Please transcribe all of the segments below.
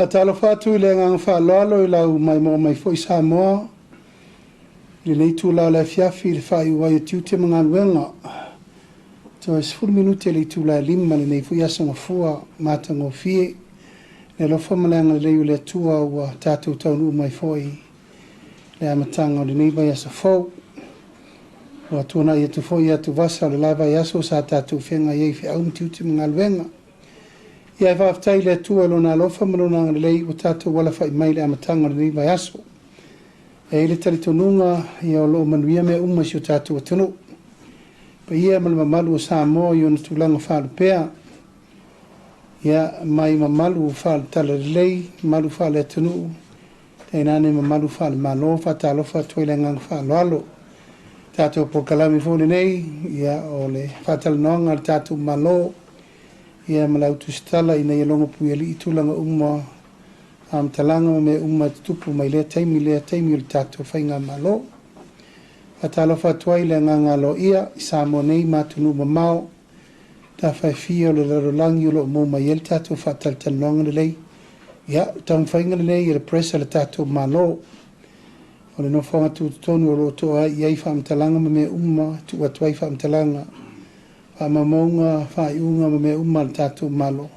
talo fatu le ngang fa lolo la mai mo mai foi sa mo le nei tu la la fiafi le fa i tu te mga wenga so es 4 minute le tu la limma le nei foi asa fua mata ngo fie le lo fa malanga le le tua wa tatu tau mai foi le amatanga le nei vai asa fo wa tuna ia tu foi ia tu vasa le lava ia so sa tatu fenga ia fi au tu te mga wenga ia va aftai le tua lona lofa malona le o tatu wala fa mai le amatanga le nei vai aso e le talitonunga ia lo manuia me uma si o tatu atunu pa ia malu sa mo i ona tulanga whalupea ia mai malu whal tala lei malu whal atunu te nane malu whal malo whatalofa toilengang whal alo tatu po kalami fone nei ia o le whatalanonga le tatu malo ia malau tusitala ina ia longa puiali i tulanga uma am talanga me umma tupu mai le taimi le tatu whainga malo. Atalo fatuai le ngangalo ia sa monei matunu mamao ta fai fio le rolangi lo mo mai el tatu fatal tanonga le lei. Ia tam whainga le nei le presa le tatu malo. O le no whanga tu tonu o roto ai iai whaam talanga me umma tu atuai whaam talanga. Whaamamonga whaiunga me umma le tatu malo.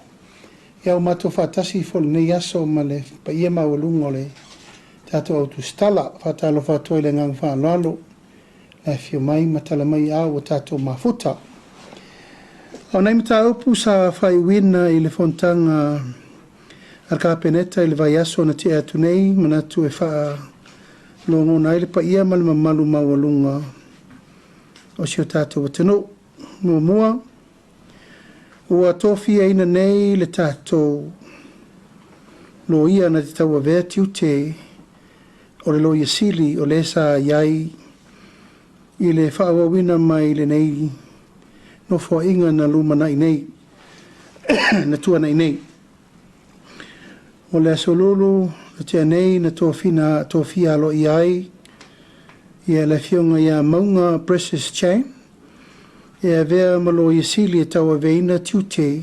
Ia o mato whaatasi fol nei aso ma le pa ia mawalungo le tatu au Tusitala whaatalo whaatoi le ngang whaaloalo le fio mai matala mai au o tatu mafuta. Au nei mata upu sa whai wina i le fontanga ar kapeneta i le vai aso na te atu nei manatu e wha longo nai le pa ia ma le mamalu mawalunga o si o tatu watano mua ua tofi aina nei le tātou lo ia na te taua vea tiute o le lo ia sili o le sa iai i le whaawawina mai le nei no fua inga na luma nai nei na tua nai nei o le asolulu na te nei na tofi alo iai ia le fionga ia maunga precious chain e vea ma lo sili e taua veina tiute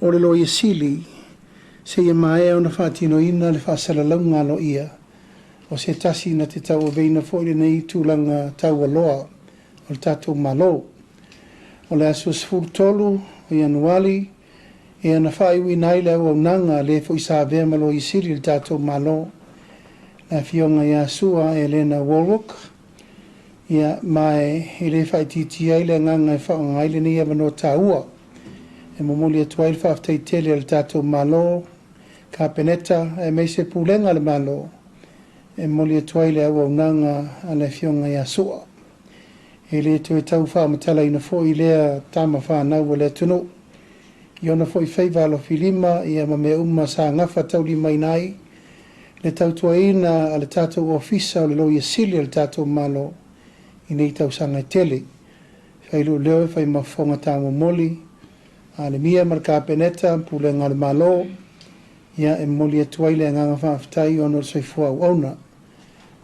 o le lo sili se ia mai ona whaatino ina le whaasalaunga lo ia o se tasi na te taua veina fōile nei tūlanga taua loa o le tātou malo o le aso sfuru tolu o Januari e ana whaiwi nai le au nanga le fo isa vea ma lo sili le tātou malo la fionga ia sua e lena Warwick ia mai ele fai titi ai le nganga e whaonga ai le ni eva no taua. E momoli atu ai le whaftai tele al tato malo, ka peneta e meise pulenga le malo. E moli atu ai le awa unanga a le fionga ia sua. E le tu e tau wha matala ina fo i lea tama wha nau le tunu. Iona fo i whaiva alo filima ia ma me umma sa ngafa tau li mai nai. Le tau tua ina a le tato ofisa o le lo ia sili al tato malo. I nei tau sanga tele. Whai lu leo whai mafonga tāma moli. A le mia marka peneta, pule ngā le malo. Ia e moli atuai le nganga whaafitai ono soi fua au auna.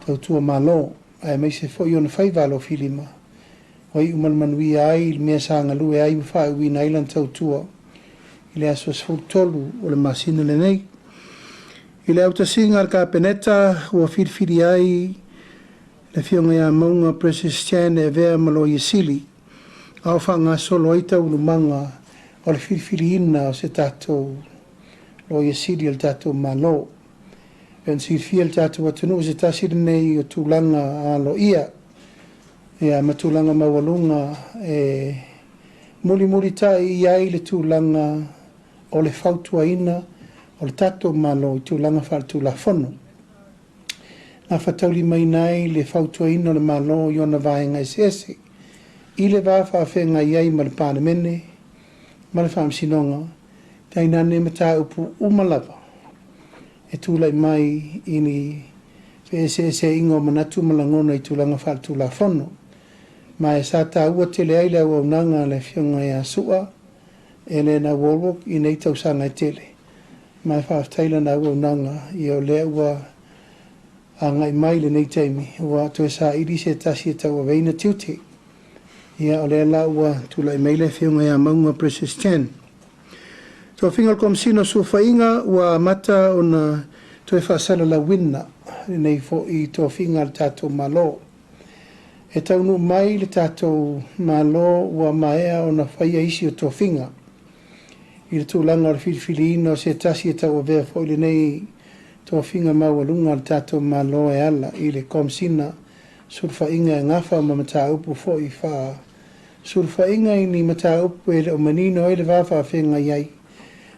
Tau tua malo. A e meise fo i ona whai valo filima. Wai umal manui ai, mea sanga lue ai mwha ui nailan tau tua. I le aso sfur tolu o le masina le nei. I le auta singa arka peneta, ua firfiri ai, le fionga ia maunga precious chain e vea malo i sili. Au whanga solo aita ulumanga o le firfiri ina o se tatou lo i sili al tatou malo. Pen sirfia al tatou atunu se tasiri nei o tūlanga a lo ia. Ia matūlanga mawalunga e muli tai iai le tūlanga o le fautua ina o le tatou malo i tūlanga whātu la fono. Na whatauli mai nei le fautua ina le malo i ona vaenga ese. I le vā whawhenga iai ma le Palemia, ma le whaamsinonga, tai nane mata upu umalava. E tūlai mai ini ese ingo manatu malangona i tūlanga whātu la fono. Ma e sa tā ua tele ai le au nanga le fionga ia sua, e le na Warwick i nei tau sanga i tele. Ma e whawtaila na au nanga i o le ua a ngai mai le nei taimi, ua to e sa iri se tasi e tau a veina tiute. Ia o le la ua tula i mai le fionga ia maunga precious chain. Tō whinga komsino su whainga wa mata o na toi whaasala la wina. Nei fo i tō whinga le tātou malo. E taunu mai le tātou malo wa maea o na whaia isi o tō whinga. I le tūlanga o le whiriwhiriina o se tasi e tau o vea fo i le nei tō whinga maualunga le tātou malo e ala i le komsina surfa inga e ngafa ma mata upu fo i wha. Surfa inga i ni mata upu e le o manino e le wafa whenga iai.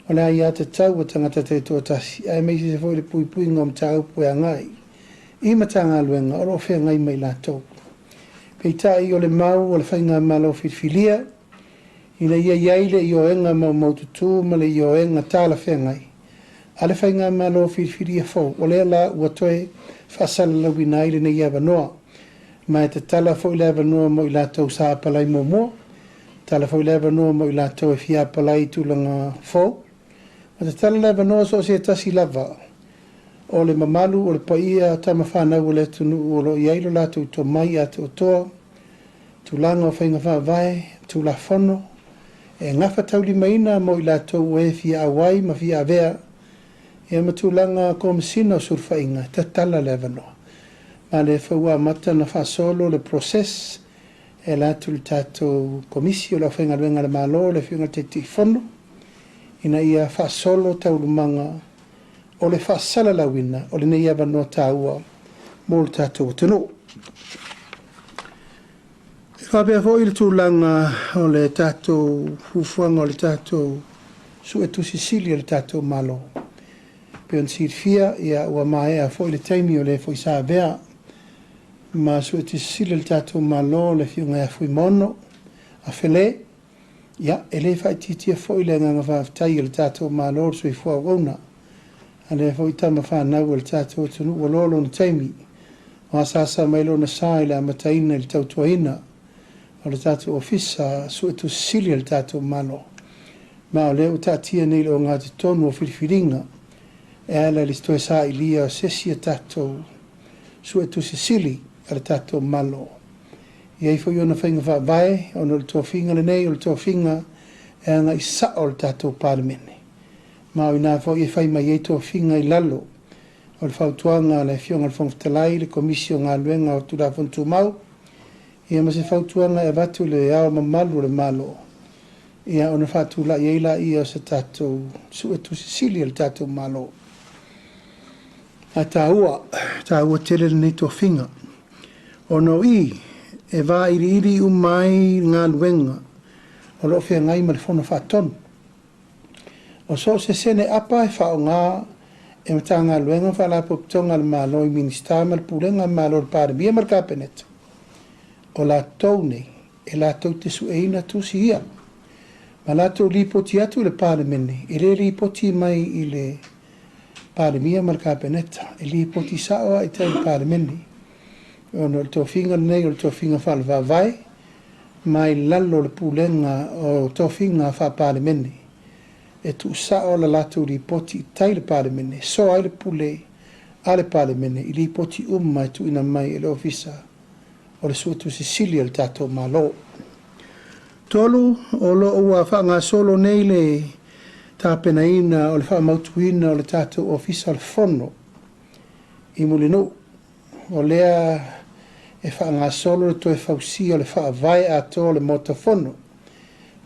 O le ai ata tau o tangata te tō tasi. Ai meisi se fo i le pui pui ngā mata upu e angai. I mata ngā luenga o lo whenga i mai la tau. Pei tai o le mau o le whainga malo whirwhilia. Ina ia iaile i o enga mau maututu ma le i o enga tāla whengai. A le whainga malo whirwhilia fo. O le la ua toe whaasala lawi nai le nei awa noa. Mai te tala fo i le awa noa mo i la tau sa apalai mo mo. Tala fo i le awa noa mo i la tau e fia apalai tūlanga fo. Ma te tala le awa noa so se tasi lava. O le mamalu o le paia tama whanau o le tunu o lo iailo la tau to mai a te otoa. Tūlanga o whainga whaavai, tūla whono. E ngafa tauli maina mo i la tau e fia awai ma fia avea. E matulanga komisina o surfa inga, ta tala le awa noa. Ma le whaua mata na whaasolo le proses. E la tu le tatou komisi o la whainga luenga le malo, le whiunga te tifono. Ina ia whaasolo taulumanga o le whaasala la wina, o le nei awa noa tāua mo le tatou tunu. Whapea fo i le tūlanga o le tatou hufuanga o le tatou su e tusisili o le tatou malo. Peon sirfia ia ua maea fo i le taimi o le fo i sa vea. Ma su e tusisili o le tatou malo le fiunga e fui mono a fele. Ia, e le whai titia fo i le nganga whaftai o le tatou malo su i fua wauna. A le fo i tama whanau o le tatou tunu o lolo na taimi. O asasa mailo na sa i le amataina i le tautuaina. O le tātou ofisa su e tusisili o le tātou malo. Ma o leo tātia nei o ngā te tonu o whiriwhiringa. E ala li stoe sa i lia o sesi a tātou su e tusisili o le tātou malo. I ei fo i ona whainga whaavai, o le tō whinga le nei, o le tō whinga e anga i sa o le tātou palemene. Ma o i nā fo i e whai mai e tō whinga i lalo. O le whautuanga le fionga le whangwhitalai, le komisio ngā luenga o tūra whantu mau. Ia ma se whautuanga e watu le ao mamalu le malo. Ia ona whatula i eila i o se tātou su e tusisili o le tātou malo. A tāua tele le nei tō whinga. Ono i e wā iri umai ngā luenga. O lo whea ngai ma le whono whatonu. O so se sene apa e whao ngā e mata ngā luenga whalapo ptonga le malo i ministama le pulenga malo le Palemia ma le kapeneta. O la tau nei, e la tau te sueina tusi ia. Ma la tau li poti atu le palemene, e le li poti mai i le Palemia ma le kapeneta, e li poti saoa i tau le palemene. O no le tō whinga nei, o le tō whinga whalwa vai, mai lalo le pulenga o tō whinga wha palemene. E tu sao la la tau li poti i tai le palemene, so ai le pule a le palemene, i li poti umma tu ina mai e le ofisa. O le sua tusisili o le tātou malo. Tolu o lo ua whaanga solo nei le tāpenaina o le whaamautuina o le tātou ofisa o le whono. I muli no. O lea e whaanga solo le toe whausi o le whaavai a tō le mota whono.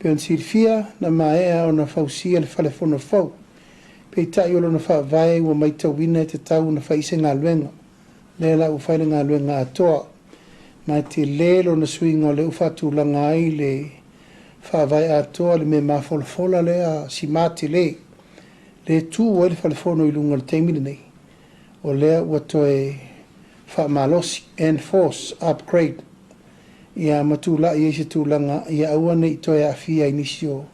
Peon sirfia na maea o na whausi o le whale whono whau. Pei tai o na whaavai ua mai tauina e te tau na whaise ngā luenga. Lea la u whaile ngā luenga a toa. Ma te lelo na suinga o le ufatu langa ai le whaavai atoa le me mawholafola le a si mati le. Le tū o ele whalefono i lunga le teimine nei. O lea ua toe whaamalosi, enforce, upgrade. Ia matula i eise tūlanga, ia aua nei toe a fia inisio.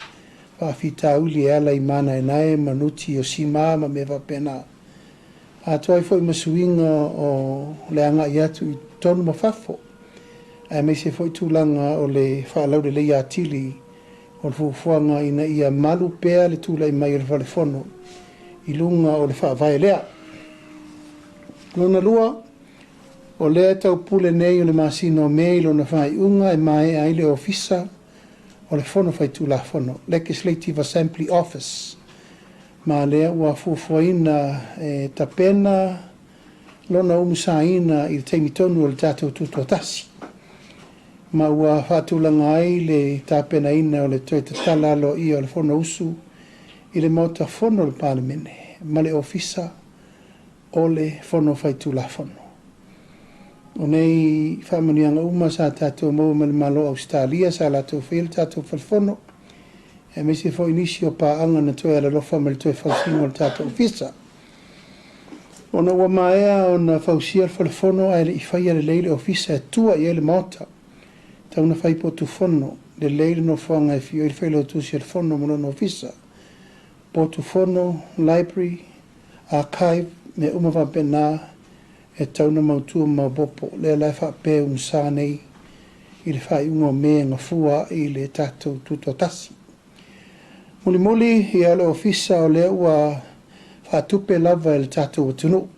Whaafita uli e ala i mana e nae, manuti o si maa ma me wapena. A toi fo i masuinga o le anga i atu i tonu mawhafo. A me se foi tūlanga o le whaalau le leia atili o le fufuanga ina ia malu pea le tūla i mai o le whalefono i lunga o le whaavai lea. Lona lua o lea tau pule nei o le masino mei lona whai unga e mai ai le ofisa o le fono whai tūla fono, Legislative Assembly Office, ma lea ua fuafuaina tapena lona umusaina i le taimitonu o le tatou tutuatasi ma ua faatulaga ai le tapenaina o le toe tatala aloia o le fono usu i le mautafono o le palemene ma le ofisa o le fono faitulafono. O nei whaamanianga uma sa tātou mau ma le malo Australia sa latou whea le tātou whalfono. E me se fo inisi o paanga na toe ala lofa ma le toe whausingo le tātou ofisa. O na ua maea o na whausia le whalfono ai le i whaia le leile ofisa e tua i ele maota. Tau na whaipo tu fono le leile no whanga e fio i le whailo tusi le fono mo no ofisa. Po tu fono, library, archive, me umawha pena e tauna mautua maupopo le lai whape umsa nei i le whai ungo me ngafua i le tātou tutotasi. Muli muli i ale ofisa o le ua whatupe lava i le tātou atunu.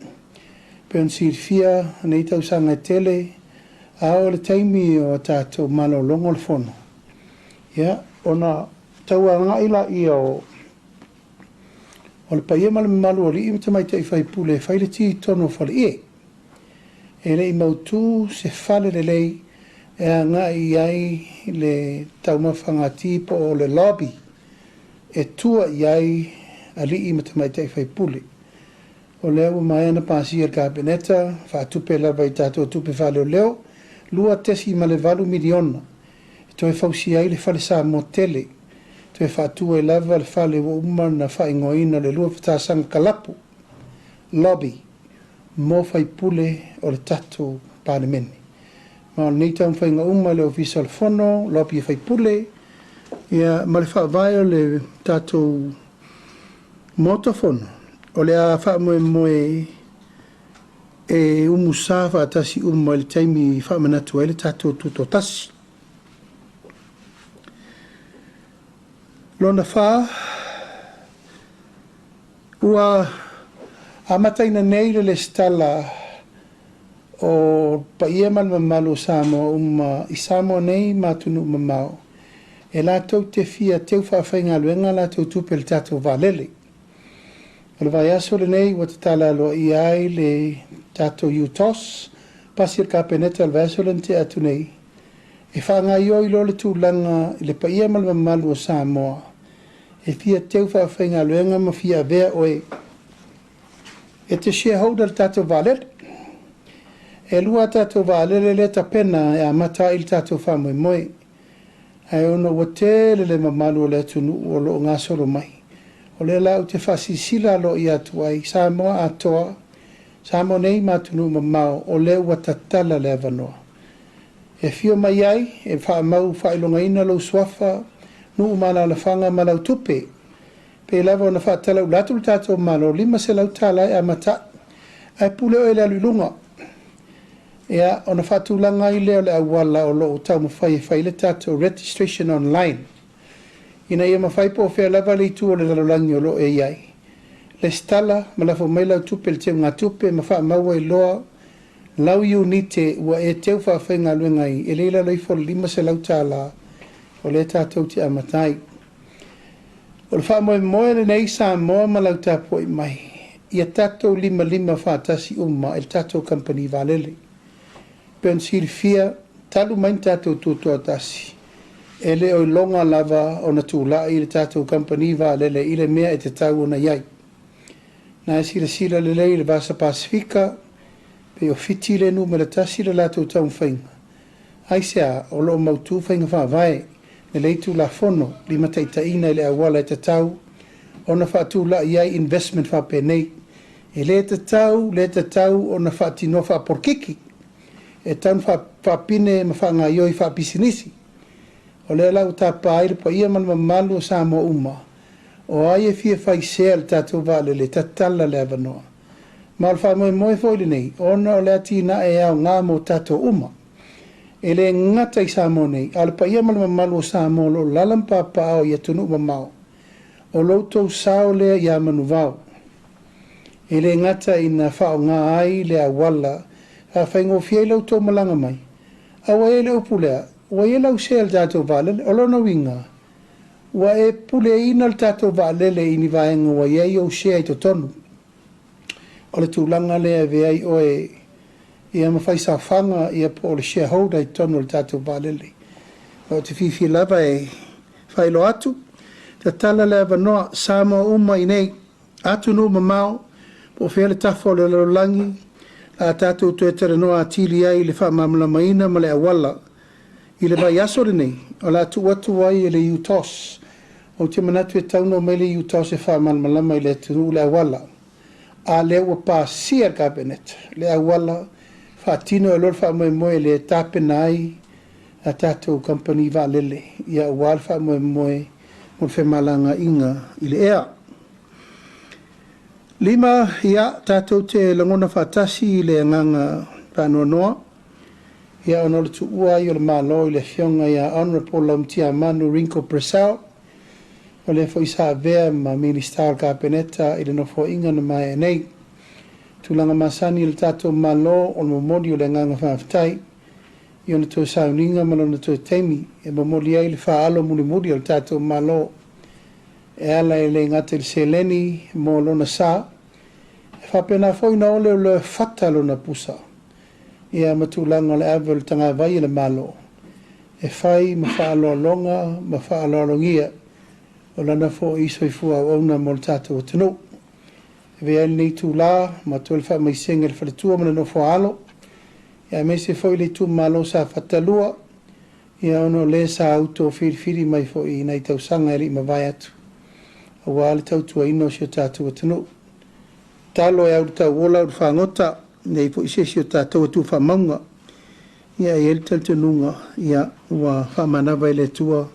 Peon sirfia nei tau sanga e tele a o le taimi o tātou malo longo le fono. Ia, ona tau a ngaila i o le paia malu o li i tamai te i whai pule whai le ti tono whale e. E lei mautu se whale le lei e a ngai ai le taumawhanga tipo o le lobby e tua iai a li i matamai te i whai pule. O leo mai ana pasi al kabineta, whaatupe lava i tātou tupe whale o leo, lua tesi ma le valu miliona. E toi whausi ai le whale sa motele, toi whaatua i lava le whale o umar na whaingoina le lua whatasanga kalapu, lobby, mo whai pule o le tatou palemene. Ma nei tau whainga uma le ofisa le fono, lobby whai pule, ia ma le whaavai o le tatou motofono. O le a whaamoe moe e umusa whaatasi uma i le taimi whaamanatu e le tatou tutotasi. Lona wha, ua amataina nei le stala o paia malu Samoa i Samoa nei matunu mamao. E lātou te fia teu whaawhainga luenga lātou tupe le tātou vālele. O le vai aso le nei wa te tala aloa i ai le tātou UTOS, pasir ka peneta le vai aso le te atu nei. E whaanga i oi lo le tūlanga i le paia malu o Samoa. E fia teu whaawhainga luenga ma fia vea oe. E te shareholder tātou vālele. E lua tātou vālele le tapena e amata i le tātou whamoe moe. Ai ono wa tele le mamalu o le atunu o lo ngā soro mai. O le lau te whasisila lo i atu ai, Samoa atoa, Samoa nei matunu mamao, o le ua tatala le avanoa. E fio mai ai, e whaamau whailonga ina lo swafa, nu umana la whanga malau tupe. Pe lava ona whaatala u latu tātou malo, lima se lau tālai a mata, ai pule o ele alulunga. Ea, ona whaatulanga i leo le awala o lo o tau mawhai e whaile tātou registration online. Ina ia mawhai po whea lava le tu o le lalolangi o lo e iai. Le stala, malafo mai lau tupe le teo ngā tupe, mawha maua i loa, lau iu nite ua e teo whawhai ngā luengai, e leila leifo lima se lau tāla, o le tātou te amatai. O le wha moe moe le nei Samoa ma lau tāpua i mai. Ia tātou lima whaatasi uma, el tātou company vālele. Pen siri fia, talu main tātou tūtua tasi. E le o longa lava o na tūla i le tātou company vālele i le mea e te tau o na iai. Nā e sila le lei le Vasa Pasifika, pe o fiti le nu me le tasi le lātou tau whainga. Ai sea, o lo mautu whainga whaavae, le leitu la fono, li mataita ina i le awala e te tau, o na whaatula iai investment whapenei. E le te tau, o na whaatino whaaporkiki, e taun whaapine ma whaanga ioi whaapisinisi. O le lau tapa aire pa ia manma malu o Samoa uma. O ai e fia whai sea le tātou vale le tatala le avanoa. Ma o wha moe fwoi nei, ona o le atina e au ngā mo tātou uma. E le ngata i Samoa nei, ale pa ia manma malu o Samoa lo lalampapa au i atunu mamao. O loutou sao lea i a manu vau. E le ngata i na whao ngā ai le awala, a whaingo fia i loutou malanga mai. Awa e le upulea, wa e lau sea le tātou vale, o lona winga. Ua e pule ina le tātou vaalele ini vaenga wa iei o shea i to tonu. O le tūlanga lea ve ai oe ia mawhai sa whanga ia po le shareholder i tonu le tātou vaalele. O te whiwhi lava e whailo atu. Te tala lea vanoa Samoa uma i nei atu no mamao po whele tafo le lolangi a tātou tu e tere noa atili ai le wha mamla maina ma le awala i le vai aso nei o la tu watu wai e le utos o te manatu e tauno me le utos e wha mamla mai le tunu le awala a le ua pa sia cabinet le awala wha tino e lor wha moe moe le tape nai a tātou company va lele ia wal wha moe moe mo fe malanga inga i le ea. Lima ia tātou te langona whatasi i le nganga whanua noa. Ia ono le tu ua i o le malo i le fionga ia Honorable Lamtia Manu Rinko Presau. O le fo isa vea ma Minister Kabineta i le nofo inga na mai nei. Tulanga masani i le tātou malo o le momodi o le nganga whawhatai. I ona tō sauninga malona tō teimi e momoli ai le whaalo muli muli o le tātou malo. E ala e le ngate le seleni mo lona sa. E whapena fwoi na ole o le whata lona pusa. Ia matulanga le awe le tanga vai le malo. E whai ma whaalo longa, ma whaalo longia. O lana fo iso i fua o ona mo le tātou atano. E vea nei tū la, ma tō le wha mai senga le whaletua mana no fo alo. Ia me se fwoi le tū malo sa whatalua. Ia ono le sa auto whiri mai fwoi nei tau sanga e li ma vai atu. A wale tau tua ino si o tātou atano. Talo e au tau ola o whangota, nei po ise si o tātou atu whamaunga. Ia e el taltanunga, ia ua whamanawa le tua,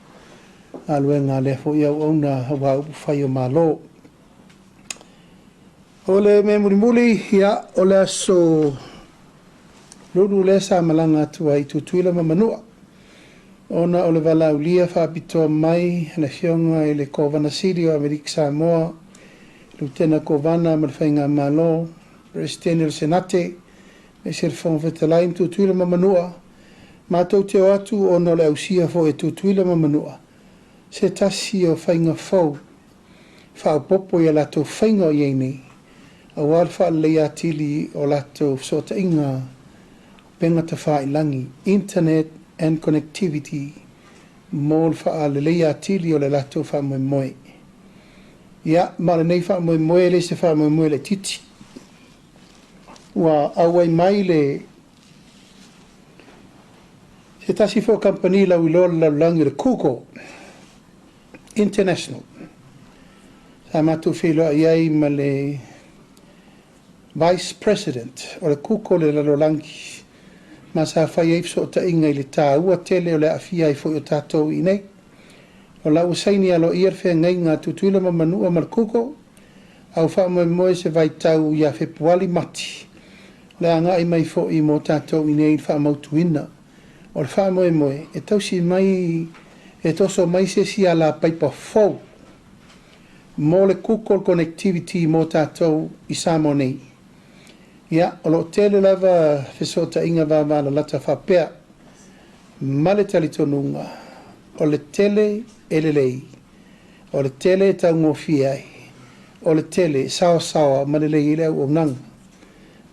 aluenga le fo ia una hawa upu whai o malo. O le me murimuli, ia o le aso lulu le sa malanga atua i tutuila mamanua. Ona o le walau lia whaapitoa mai na fionga i le Kovana City o Amerika Samoa, Lutena Kovana ma le whainga malo, Presidente le Senate, me se rewhong whetalai im tutuila mamanua, mātou te o atu ona le ausia fo e tutuila mamanua. Se tasi o whainga fau, whao popo i a lato whainga o iei a wal wha le atili o lato sota inga penga ta wha ilangi, internet and connectivity mol fa le leia tili o le lato fa moe moe. Ia, ma le nei fa moe moe le se fa moe moe le titi. Wa awai mai le se tasi fo company la wilol la langi le Kuko International. Sa matu filo iai ma le Vice President o le Kuko le la langi. Ma sa whai eif so ta inga i le tā ua tele o le awhia i fwoi o tātou i nei. O la usaini alo iar whea ngai ngā tutuila ma manua ma le kuko, au wha moe moe se vai tau ia whepuali mati. Le anga i mai fwoi mo tātou i nei wha mautuina. O le wha moe moe, e tausi mai, e toso mai se si ala paipa fau. Mo le kuko connectivity mo tātou i Samoa nei. Ia, o lo tele lava whesota inga wā la lata whapea, male talitonunga, o le tele elelei, o le tele tau ngofi ai, o le tele sawa male le ile au nang,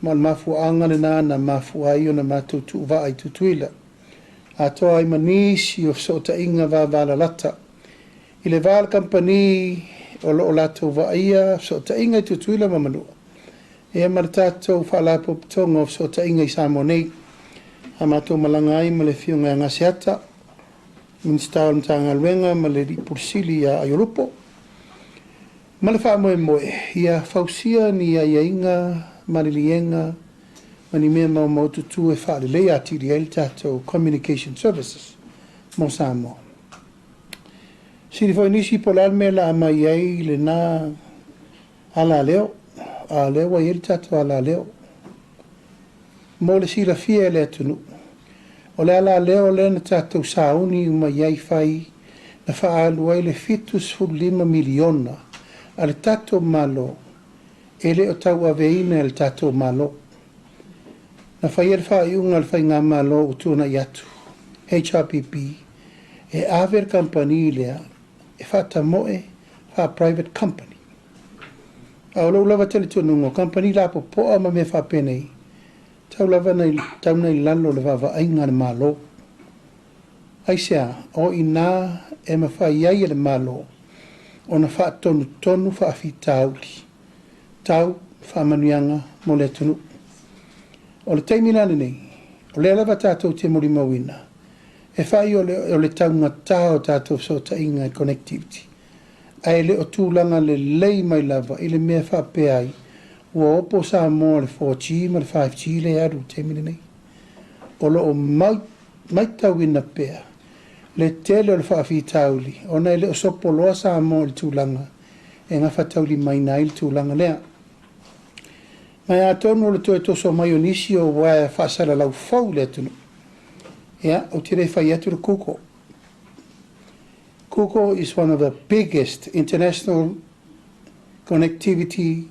ma le mafu anga le nana mafu ai o na matutu wa ai tutuila, a toa ai manisi o whesota inga wā la lata, i le wā company o lo lato wa ia whesota inga i tutuila mamanua. E mara tātou whaalapo tonga o sota inga i Samoa nei. A mātou malanga ai ma le whiunga ngase ata. Minister o mtanga luenga ma le ripursili a Ayolupo. Ma le wha moe moe. Ia whausia ni a inga, ma le lienga, ma ni mea mau maututu e wha le lea atiri el tātou Communication Services mo Samoa. Siri fo inisi po lalme la amai ai le nā ala leo. A leo wa iri tatu ala leo. Mo le sila fia le atunu. O le ala leo le na tatu sauni uma iai fai na whaalu ai le fitus fu 5 miliona a le tatu malo e le o tau aveina le tatu malo. Na whai el whai unga le whai ngā malo utuna i atu. HRPP e aver company lea e whata moe, wha private company. Au lau lava tele tunungo, company la po poa ma me wha penei. Tau lava nei, tau nei lalo le vava ainga le malo. Aisea, o ina e ma wha iai le malo, o na wha tonu tonu wha afi tauli. Tau wha manuianga mo le tunu. O le taimilane nei, o le lava tātou te mori mawina. E whai o le taunga tāo tātou so ta inga connectivity. Ai le o tūlanga le lei mai lava i le mea whape ai. Ua opo sa mo le 4G ma le 5G le aru te mine nei. O lo o mai tauina pea. Le tele o le whaafi tauli. O nei le o sopo loa sa mo le tūlanga. E ngā whatauli mai nai le tūlanga lea. Mai a tonu o le toe toso mai o nisi o wae whaasara lau fau le tunu. Ia, o tire whai atu le kuko. Kuko is one of the biggest international connectivity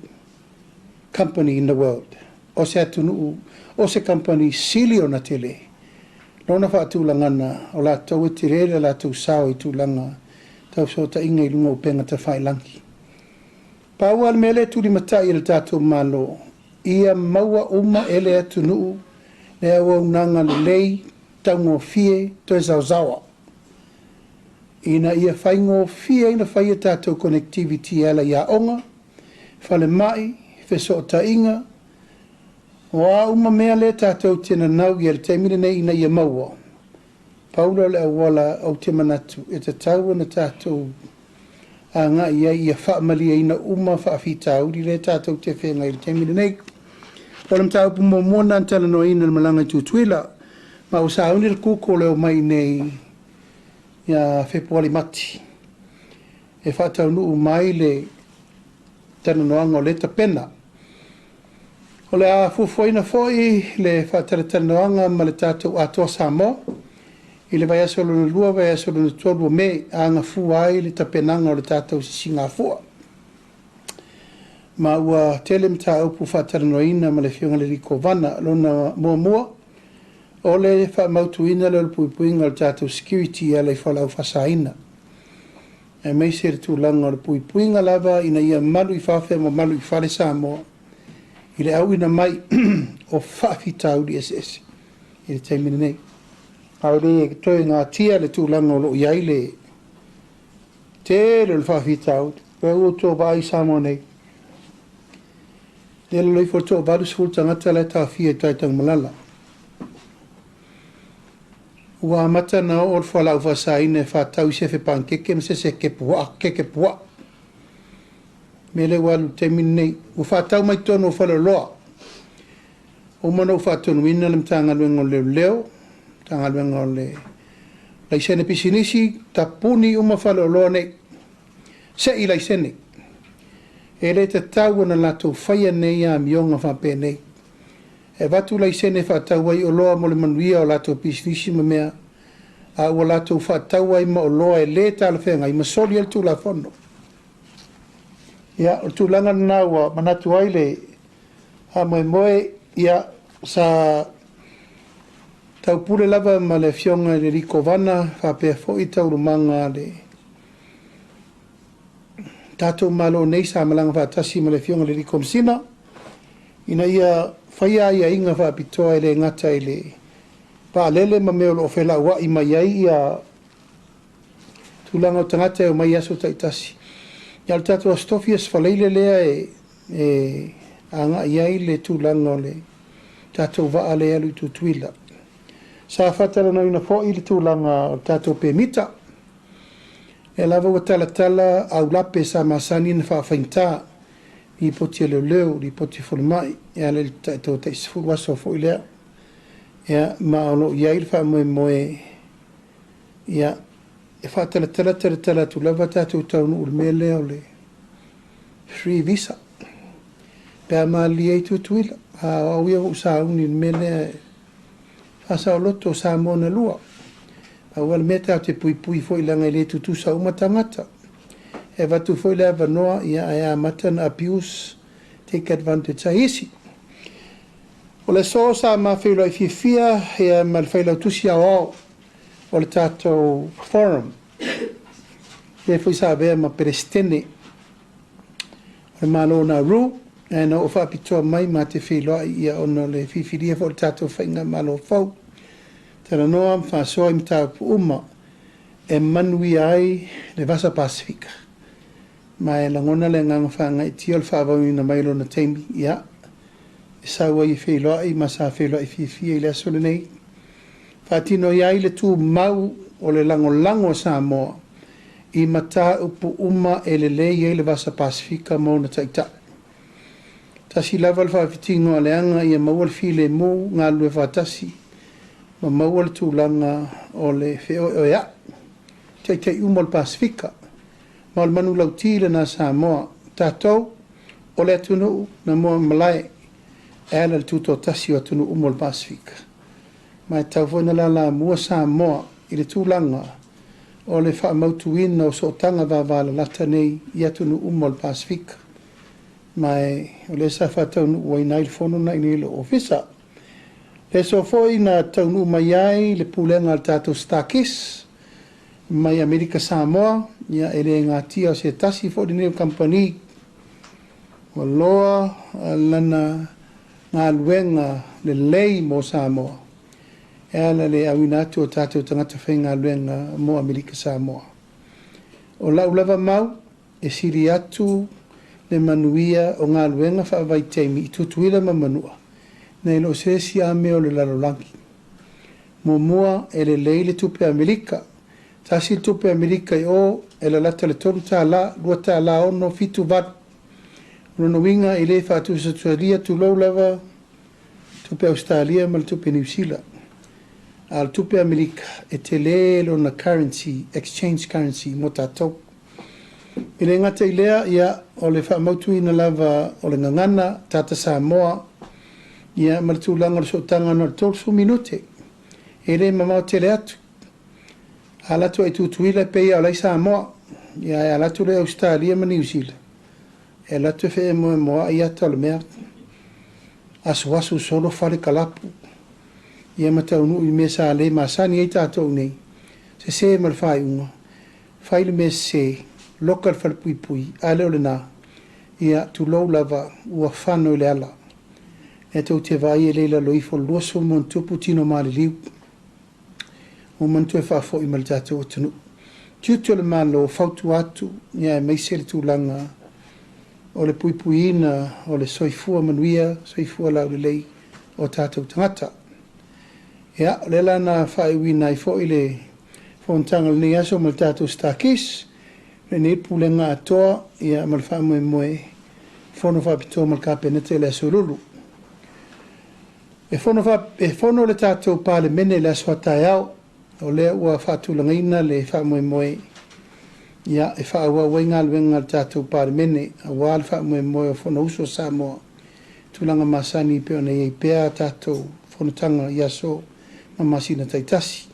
company in the world. O se atunu, o se company sili o na tele. Lona wha tūlangana, o la tau e tirere la tau sao i tūlanga, tau so ta inga i lunga o penga ta whai lanki. Pāua al mele tūri matai il tātou malo, ia maua uma ele atunu, le awa unanga le lei, tau ngō fie, toi zauzawa. Ina ia whai ngō fie ina whai e tātou connectivity ala ia onga, whale mai, wheso o ta inga, o a uma mea le tātou tēnā nau i al teimine nei ina ia maua. Paula le awala au te manatu, e te tau na tātou a ngā ia whaamalia ina uma whaafitauri le tātou te whenga i le teimine nei. Palam tāu pumo mōna antala no ina malanga i tūtuila, ma o sauni le kuko leo mai nei ia whepuali mati. E whatau nuu mai le tana noanga o le tapena. O le a fufuaina foi le whataratana noanga ma le tātou atoa Samoa. I le vai aso luna lua, vai aso luna tolu o me, a ngā fuai le tapenanga o le tātou singa fua. Ma ua tele mta upu whataranoina ma le whiunga le riko vana, lona mua. O le whamautuina le puipuinga o le tātou security a le whalau whasaina. E mei se re tūlanga o le puipuinga lava ina ia malu i whawhia mo malu i whare Samoa. I le au ina mai o whawhitau di SS. I le teimine nei. Aure e toi ngā tia le tūlanga o lo iai le te le whawhitau. Pea ua tō vai Samoa nei. Le loi fo tō varu sful tangata le tā fia taitang malala. Ua mata na o whalau whasaine whatau se whi pankeke ma se ke pua. Mele walu te min nei. U whatau mai tono o whala loa. O mana u whatonu ina le mtanga luenga o leo. Tanga luenga o le. Laisene pisinisi tapuni uma whala loa nei. Se i laisene. E le te tau na lato whaia nei a mionga whape nei. E watu laisene whatau ai o loa mo le manuia o lato pisinisi ma mea. A ua lato whatau ai ma o loa e le tala whenga i masoli al tu la fono. Ia, o tūlanga nā ua manatu ai le a moe ia sa tau pule lava ma le fionga le riko vana whapea fo i tau rumanga le tātou malo nei sa malanga whatasi ma le fionga le riko msina ina ia whaia ia inga whapitoa e le ngata i le pālele ma meo lo whela ua i mai ai ia tūlanga o tangata o mai aso taitasi. Ia le tātou astofias whaleile lea e anga iai le tūlanga le tātou waa le alu i tutuila. Sa whatara na ina fo i le tūlanga o tātou pēmita. E lava ua tala au lape sa masani na whawhainta i poti leo, i poti whulmai, e le tātou taisifuru aso fo i lea. Ia maolo iai le whamoe ia e whātala tu lava tātou taunu urmele o le free visa. Pea maali ei tuila. A auia o sauni mele whasa o loto sa mona lua. A wala meta o te pui fo ilanga i le tutu sa umatangata. E watu fo ila vanoa ia a mata na abuse take advantage a isi. O le so sa ma whilo i fifia ia ma le whilo tusi au o le tātou forum. ke foi sa be ma prestene o malo na ru e no o fa pito mai ma te filo ia ono le fifiria fo tato fainga malo fo tera no am fa so im ta uma e manui ai le vasa pasifika ma e langona le ngang fa ngai tiol fa va na mailo na temi ia sa wa i filo ai ma sa filo i fifi ile sole nei fa tino ia ile tu mau o le lango sa mo i mata upu uma ele le ia le vasa pasifika mo na taita tasi level fa fitingo ale anga ia mawal file mo nga lue fa tasi ma mawal tu langa o le feo o ya taita umol pasifika mal manu lautile na sa mo tato o le tunu na mo malai ele tuto tasi o tunu umol pasifika ma tau fona la mo sa mo ile tu langa o le fa mautuina o so tanga va vala lata nei ia tunu umol pasifika mai o le sa fa tau o ina il fono na ni le ofisa le so foi na tau nu mai ai le pulenga al tato stakis mai Amerika Samoa ia ele ngati o se tasi fo di company o loa lana nga luenga le lei mo Samoa ela le awina tu o tato tangata whainga luenga mo Amerika Samoa o lau lava mau e siri atu le manuia o ngā luenga whaavai teimi i tutuila ma manua nei lo se si ame o le lalolangi mo mua e le leile tupe Amerika tasi tupe Amerika i o e la lata le tonu tā la lua tā la ono fitu vat unono winga i le whaatu sa tuaria tu lau lava tupe Australia ma le tupe New Zealand al tupe Amerika e te le lo na currency exchange currency mo tātou i le ngata i lea ia o le whaamautu ina lava o le ngangana tata Samoa ia malatu langa le sotanga no tolsu minute e le mamau tele atu alatu ai tutuila peia o lai Samoa ia alatu le Australia ma New Zealand e latu fe moa ia tole mea asu solo fale kalapu ia mataunu i mesa le masani ai tātou nei se mal fai unga fai le mese local fal pui ale o le na ia tu lou lava ua whano le ala e tau te vai e leila loifo luaso mon tupu tino mali liu o mantu e whafo i mal tātou atunu tiutu le malo fautu atu ia e meise le tūlanga o le pui ina o le soifua manuia soifua lau le lei o tātou tangata ia le lana whai wina i fo i le fontanga le ni aso mal tātou stakis le nei pulenga atoa ia mal fa moe fono fa pito mal kapenete le solulu e fono le tato pale mene le swataiao o le ua fa tulangaina le fa moe ia e fa ua wenga le tato pale mene a wal fa moe fono uso Samoa tulanga masani pe ona i pe tato fono tanga ia so mamasina taitasi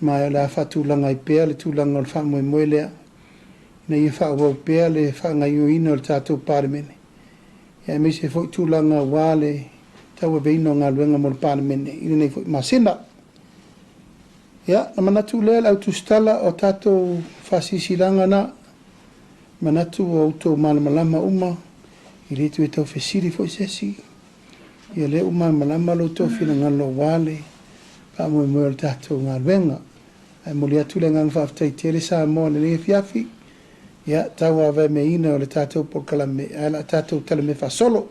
ma la fa tulanga i pe le tulanga le fa moe le na ia wha wau pēr le wha ngai uina o le tātou pāremene. Ia me se fwoi tūlanga wāle tau e veino ngā luenga mo le pāremene. Ina nei fwoi masina. Ia, na manatu lea lau Tusitala o tātou whasisilanga na. Manatu o autou malamalama uma. I le tu e tau whesiri fwoi sesi. Ia le uma malama lo tau whina ngalo wāle. Pa mo e mo le tātou ngā luenga. Ai mo le atu le ngang whaftai tele sa mo le ne fiafi. Ia tau ave me ina o le tātou pokalame, ala tātou talame whasolo.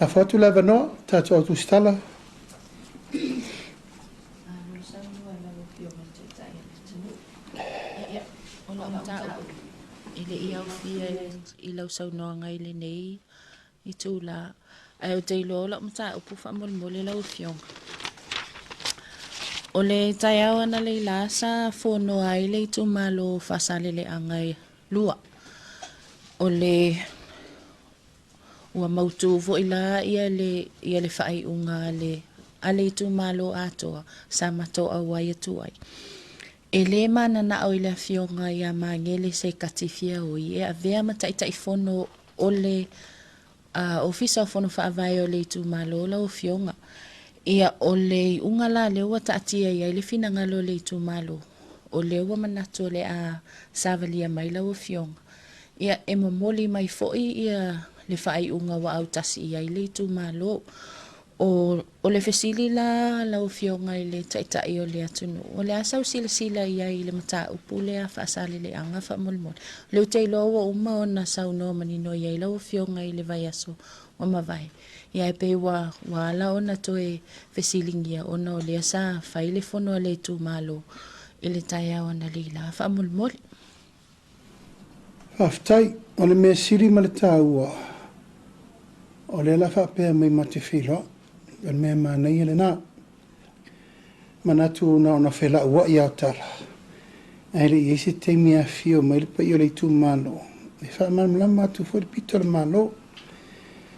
A whatu lava no, tātou au Tusitala. Ile iau fia i lau sau noa ngai le nei, i tūla. Ai o teilo la mta upu whamolmole lau fionga. O le tai au ana le lasa fono ai le tu malo fasale le angai lua. O le ua mautu vo ila ia le fai unga le ale tu malo atoa sa mato au ai tu ai. E le mana na o ila fionga ia mangele se katifia o i e avea matai tai fono o le ofisa fono fa vai o le tu malo la o fionga. Ia o le unga la le ua taatia ia le fina ngalo le tu malo o le ua manatu o le a savalia mai lau fionga. Ia e mamoli mai foi ia le whaaiunga wa au tasi ia i le tu malo. O le fesili la lau fionga i le taitai o le atunu. O le asau sila ia i le mata upu le a whaasale le anga wha molmol. Leu te loa uma o na sau no manino ia i lau fionga i le vai aso o mawai. Ia e pe wa ala o na toe fesilingia o na o le asa whai le fono le tu malo i le taia o na lila wha molmol. Aftai, o le mea siri ma le tāua. O le la whapea mai mate whiloa. O le mea mānei ele nā. Manatu na ona whela ua i au tala. Ai le iese teimi a fio mai le pai o le tu malo. E wha malama atu fo le pito le malo.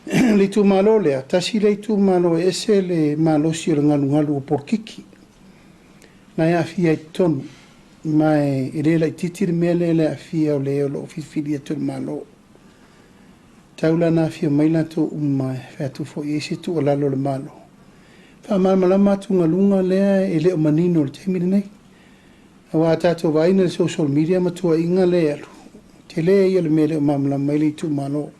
Le tu malo lea. Tasi le tu malo e ese le malo si o le ngalu o porkiki. Na ia fia i tonu. Mai e le la titi le mea le a fia o le o lo fili atu le malo. Taula na fia mai la to umai. Wha tu fo iese tu o lalo le malo. Wha malama atu ngalunga lea e le o manino le teimi le nei. Awa tato vaina le social media matua inga le alu. Te lea ia le mele o malama ile tu malo.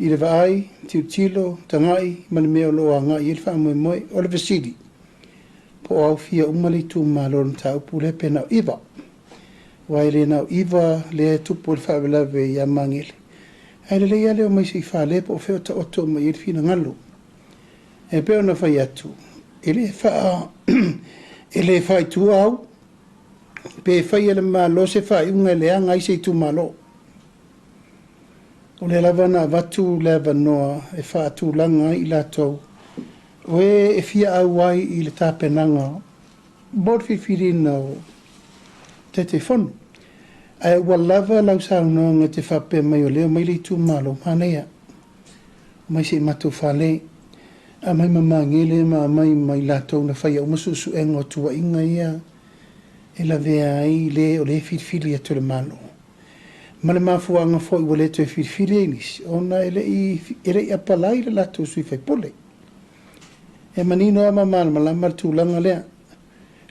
I le vaai, tilo, tangai, ma le mea o loa ngai, i le wha moe o le vasidi. Po au fia umali tu malo na tau pule pena iwa. Wai le nau iwa le tupu le wha velave i amangile. Ai le lea leo mai si wha lepo o feo ta oto mai i le fina ngalu. E peo na whai atu. Ele whai tu au. Pe whai ele malo se whai unga le anga i se tu malo. O le lava na watu leva noa e wha atu langa i la tau. O e fia au wai i le tāpenanga. Bod whiwhirina o te whonu. Ai ua lava lau sao noa nga te whape mai o leo mai le tu malo. Hanea. Mai se matu whale. A mai mamangele ma mai la tau na whai au masusu e ngā tua inga ia. E la vea ai le o le whiwhiri atu le malo. Ma le mafuanga fo i wale to e whiwhiri enis. Ona ele i apalai le lato sui whai pole. E manino ama malama tūlanga lea.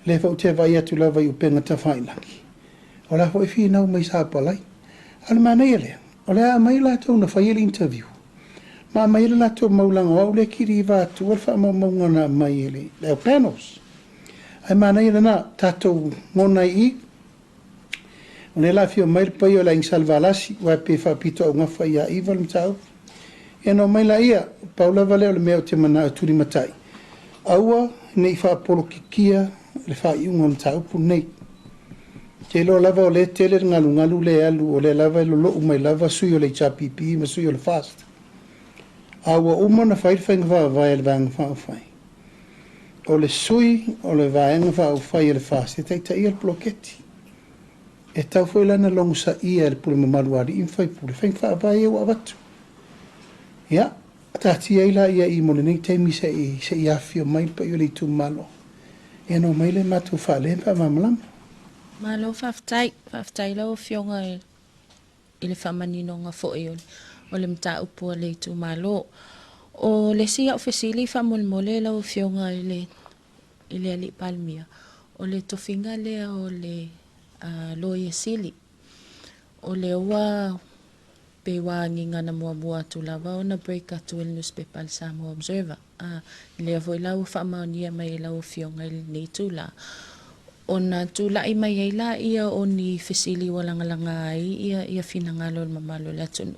Le fau te vai atu la vai upenga ta whailangi. O la fo e whiinau mai sa apalai. Ala manei lea. O le a mai lato na whai ele interview. Ma mai ele lato maulanga au le kiri vātu. Wal wha maunga na mai ele. Le panels. Ai manei le na tatou ngonai i. O le la fio mai le pai o la ingsalvalasi. Wa pe whapito au ngawha ia iwa le mtau. E no mai la ia. Paula vale o le mea o te mana o turi matai. Aua nei wha apolo kikia. Le wha iunga mtau pu nei. Te lo lava o le tele ngalu le alu. O le lava lo lo umai lava sui o le chapipi. Ma sui o le fast. Aua umana whairwhainga wha vai le vanga wha whai. O le sui, o le vaenga wha au whai le fast, e teita ia le bloketi. E tau fwoi lana longu sa ia le pule mamaruari, in whai pule, whaing wha avai e wa watu. Ia, tati eila ia i mole nei teimi se i awhio mai pa i le tu malo. E no mai le matu wha le wha mamalama. Malo whaftai lau fionga i le whamanino ngā fwoi o le mta upu le tu malo. O le sia o fesili fa molmole lau fionga i le ali Palemia. O le tofinga le o le loie sili. O le ua pe wanginga na mua tu lava o na break atu il newspaper le Samoa Observer. Le avoi lau fa maunia mai lau fionga i le tu la. O na tu la i mai eila ia o ni fesili walangalanga ai ia finangalo le mamalo le atunu.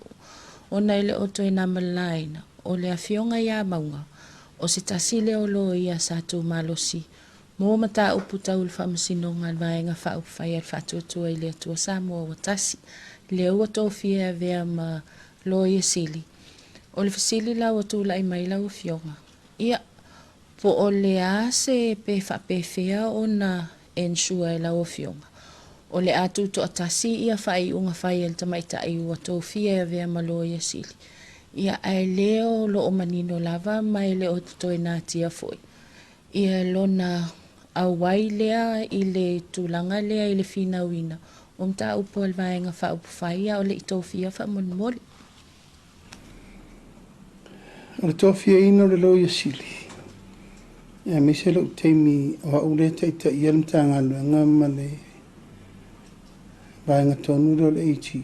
O na ile o toi na malaina. O le afionga ia maunga, o se tasile o lo ia sa tu malosi. Mo mata upu tau le whamasino ngā vaenga wha uwhai al whatuatua i le atua Samoa o tasi. Le ua tō fia vea ma lo ia sili. O le fasili lau o tū lai mai lau fionga. Ia, po o le a se pe whapewhea o na ensua e lau fionga. O le atu to atasi ia whai unga whai al tamaita i ua tō fia vea ma lo ia sili. Ia ai leo lo o manino lava mai leo toi nā tia foi. Ia lona awai lea i le tūlanga lea i le whina wina. O mta upo al vaenga wha upo whaia o le i tōwhia wha monmori. O le tōwhia ino le loia sili. E me se lo teimi o ule te ta iam tanga luenga male vaenga tonu lo le iti.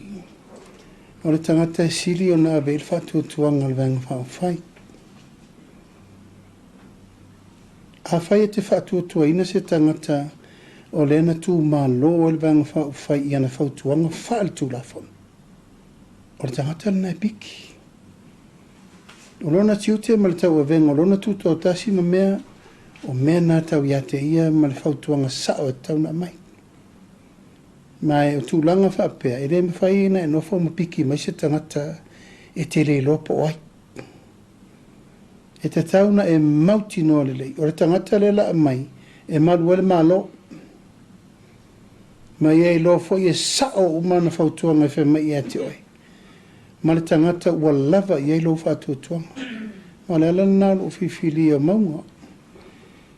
O le tangata e sili o na abe fatu tuanga le vaenga whawhai. A whai e te fatu tuaina se tangata o le na tu malo o le vaenga whawhai i ana whautuanga whaal tu lafon. O le tangata le na piki. O lona tiute ma le tau avenga, o lona tuto o tasi ma mea, o mea nā tau ia te ia ma le whautuanga sao e tau na mai. Mai o tūlanga whaapea, e re me whai ina e nofo ma piki mai se tangata e te re lopo ai. E te tau na e mauti noa le lei, o le tangata le la mai, e malu ele malo. Mai e lo fo i e sao umana whautuanga e whema i ate oi. Ma le tangata ua lava i e lo whatuatuanga. Ma le alana nā lo whiwhili o maunga.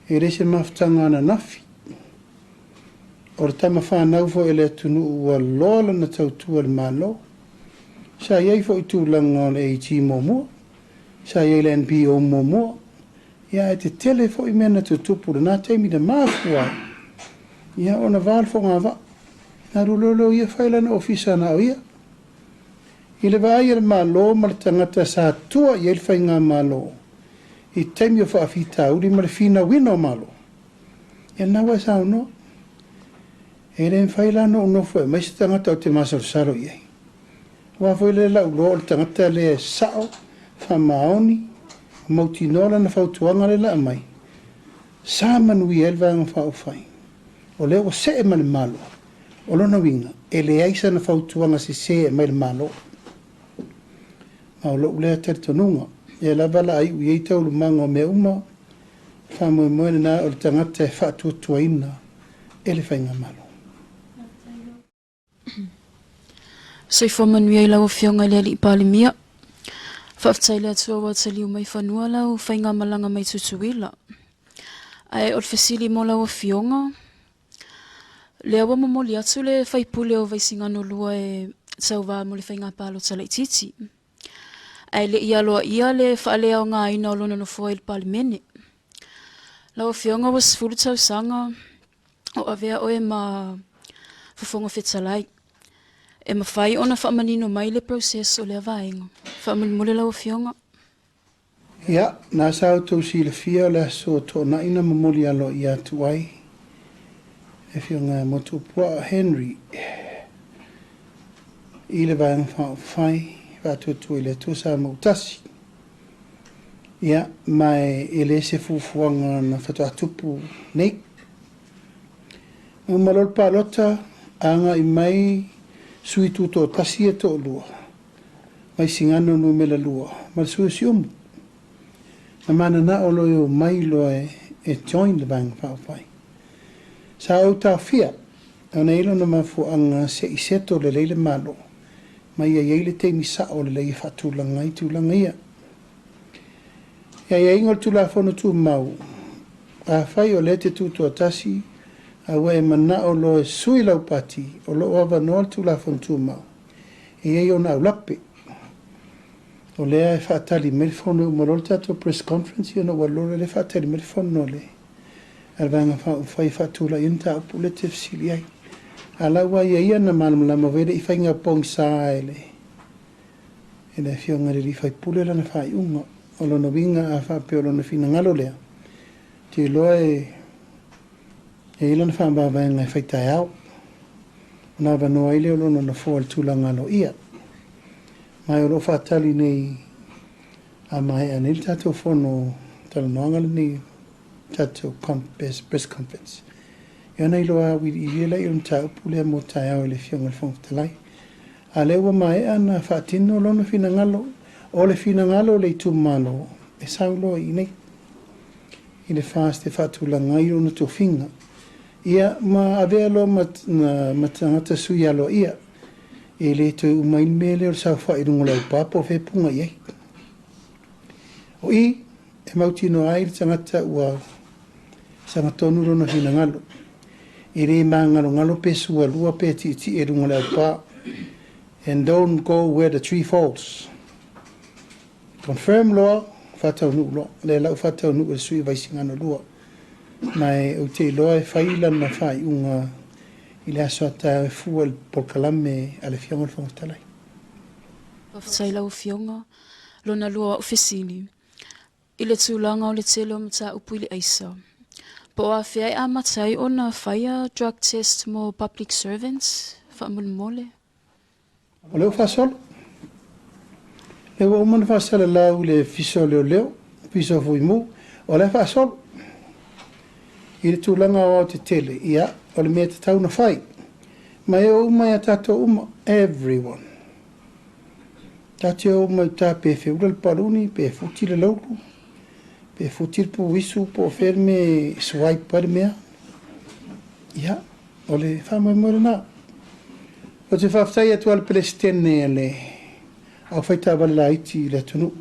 E re se mawhtanga ana nafi. O le tama whanau fo e le atunu ua lola na tautua le malo. Sa iei fo i tūlanga o le AT mōmua. Sa iei le NPO mōmua. Ia e te tele fo i mena tutupu le nā teimi de māfua. Ia o na vāl fo ngā va. Nā rulolo ia whailana ofisa na o ia. I le vai le malo ma le tangata sa tua i le whai ngā malo. I teimi o whaafita uri ma le whina wina o malo. Ia nawa sa no. E re whailana o nofo e mai se tangata o te masar saro i ei. Wa foi le lau lo le tangata le sao, whamaoni, mauti nola na whautuanga le la mai. Sa manui elva ang whauwhai. O leo o se e male malo. O lona winga, e le aisa na whautuanga se e mai le malo. Ma o lo ulea tere tonunga, e la vala ai ui eita o lumanga o me uma, whamoe moene na o le tangata e whaatua tuaina, e le whainga malo. Sei whamanui ai lau whionga le ali i Palemia. Whaaftai le atua wa tali o mai whanua lau, whainga malanga mai tutuila. Ai o le whesili mo lau whionga. Le awa momoli atu le whaipule o vaisinga no lua e tau wā mo le whainga palo tala i titi. Ai le ia loa ia le whaalea o ngā ina o lona no fua il Palemene. Lau whionga was furu tau sanga o avea oe ma whafonga whetalai. E mawhai ona whaamanino mai le proses o le avaenga. Whaamanimole lau whionga. Ia, nā sao tau si le fia le so tō na ina mamoli alo i atu ai. E whionga motu pua Henry. I le vaenga whai, whatutu i le tusa mautasi. Ia, mai e le se fufuanga na whatuatupu nei. Malol palota, anga i mai sui tuto tasi e to lua. Mai singano no mela lua. Mal sui siumu. Na mana na o loio mai loe e join le bang whawhai. Sa au ta fia. Au na ilo na mafu anga se iseto le leile malo. Mai ia yeile te misa o le leile whatulanga i tūlanga ia. Ia ingol tula fono tu mau. A whai o le te tuto tasi. Awa e mana o lo e sui lau pati, o lo awa noa tu la fontu mau. E ei o na ulape. O lea e whaatali merifono o marol tato press conference i o na walore le whaatali merifono le. Arvanga whai whaatula inta upu le te fsili ai. Alawa ia na malamlama vere i whainga pong saa ele. E le whionga re li whai pule lana whai unga. O lo na winga a whape o lo na whina ngalo lea. Te loa e ilan whaamba vaenga e whaitai au. Nā wanoa ile o lono na fōal tūlanga lo ia. Mai o lo whaatali nei a mai anil tātou whono tala noangala nei tātou press conference. Ia nei loa wiri i rela i on tā upulea mo tai au le whionga le whongtalai. A lewa mai ana whaatino lono whina ngalo. O le whina ngalo le tūmalo. E sauloa i nei. I le whaaste whaatulanga i rono tō whinga. Ia ma avea lo matangata sui alo ia. E le toi umain mele o sa whai rungo lau papo whepunga iei. O i, e mauti no ai le tangata ua sangatonu rono hina ngalo. E re maa ngalo pesu a lua pe ti e rungo lau pa. And don't go where the tree falls. Confirm loa, whatau nu loa. Le lau whatau nu e sui vaisi ngano lua. mai o te loa e whaila na whai unga i le aso ata e fua il polkalame a le fionga le whangatalai. Whaftai lau fionga, lona lua ofisili. I le tūlanga o le tele o mata upu i le aisa. Po a whiai a matai o na whaia drug test mo public servants, whaamule mole. O leo whasolo. Leo umana whasala lau le fiso leo, fiso fui mu, o le whasolo. I le tūlanga o te tele, ia, o le mea te tau na whai. Mai e uma ia tato uma, everyone. Tato uma i tā pe whiura le paruni, pe futi le lauru, pe futi le po wisu, po ferme swipe Palemia. Ia, o le whamai mora nā. O te whaftai atua le pelestene le, au whaita wale la iti le tunu.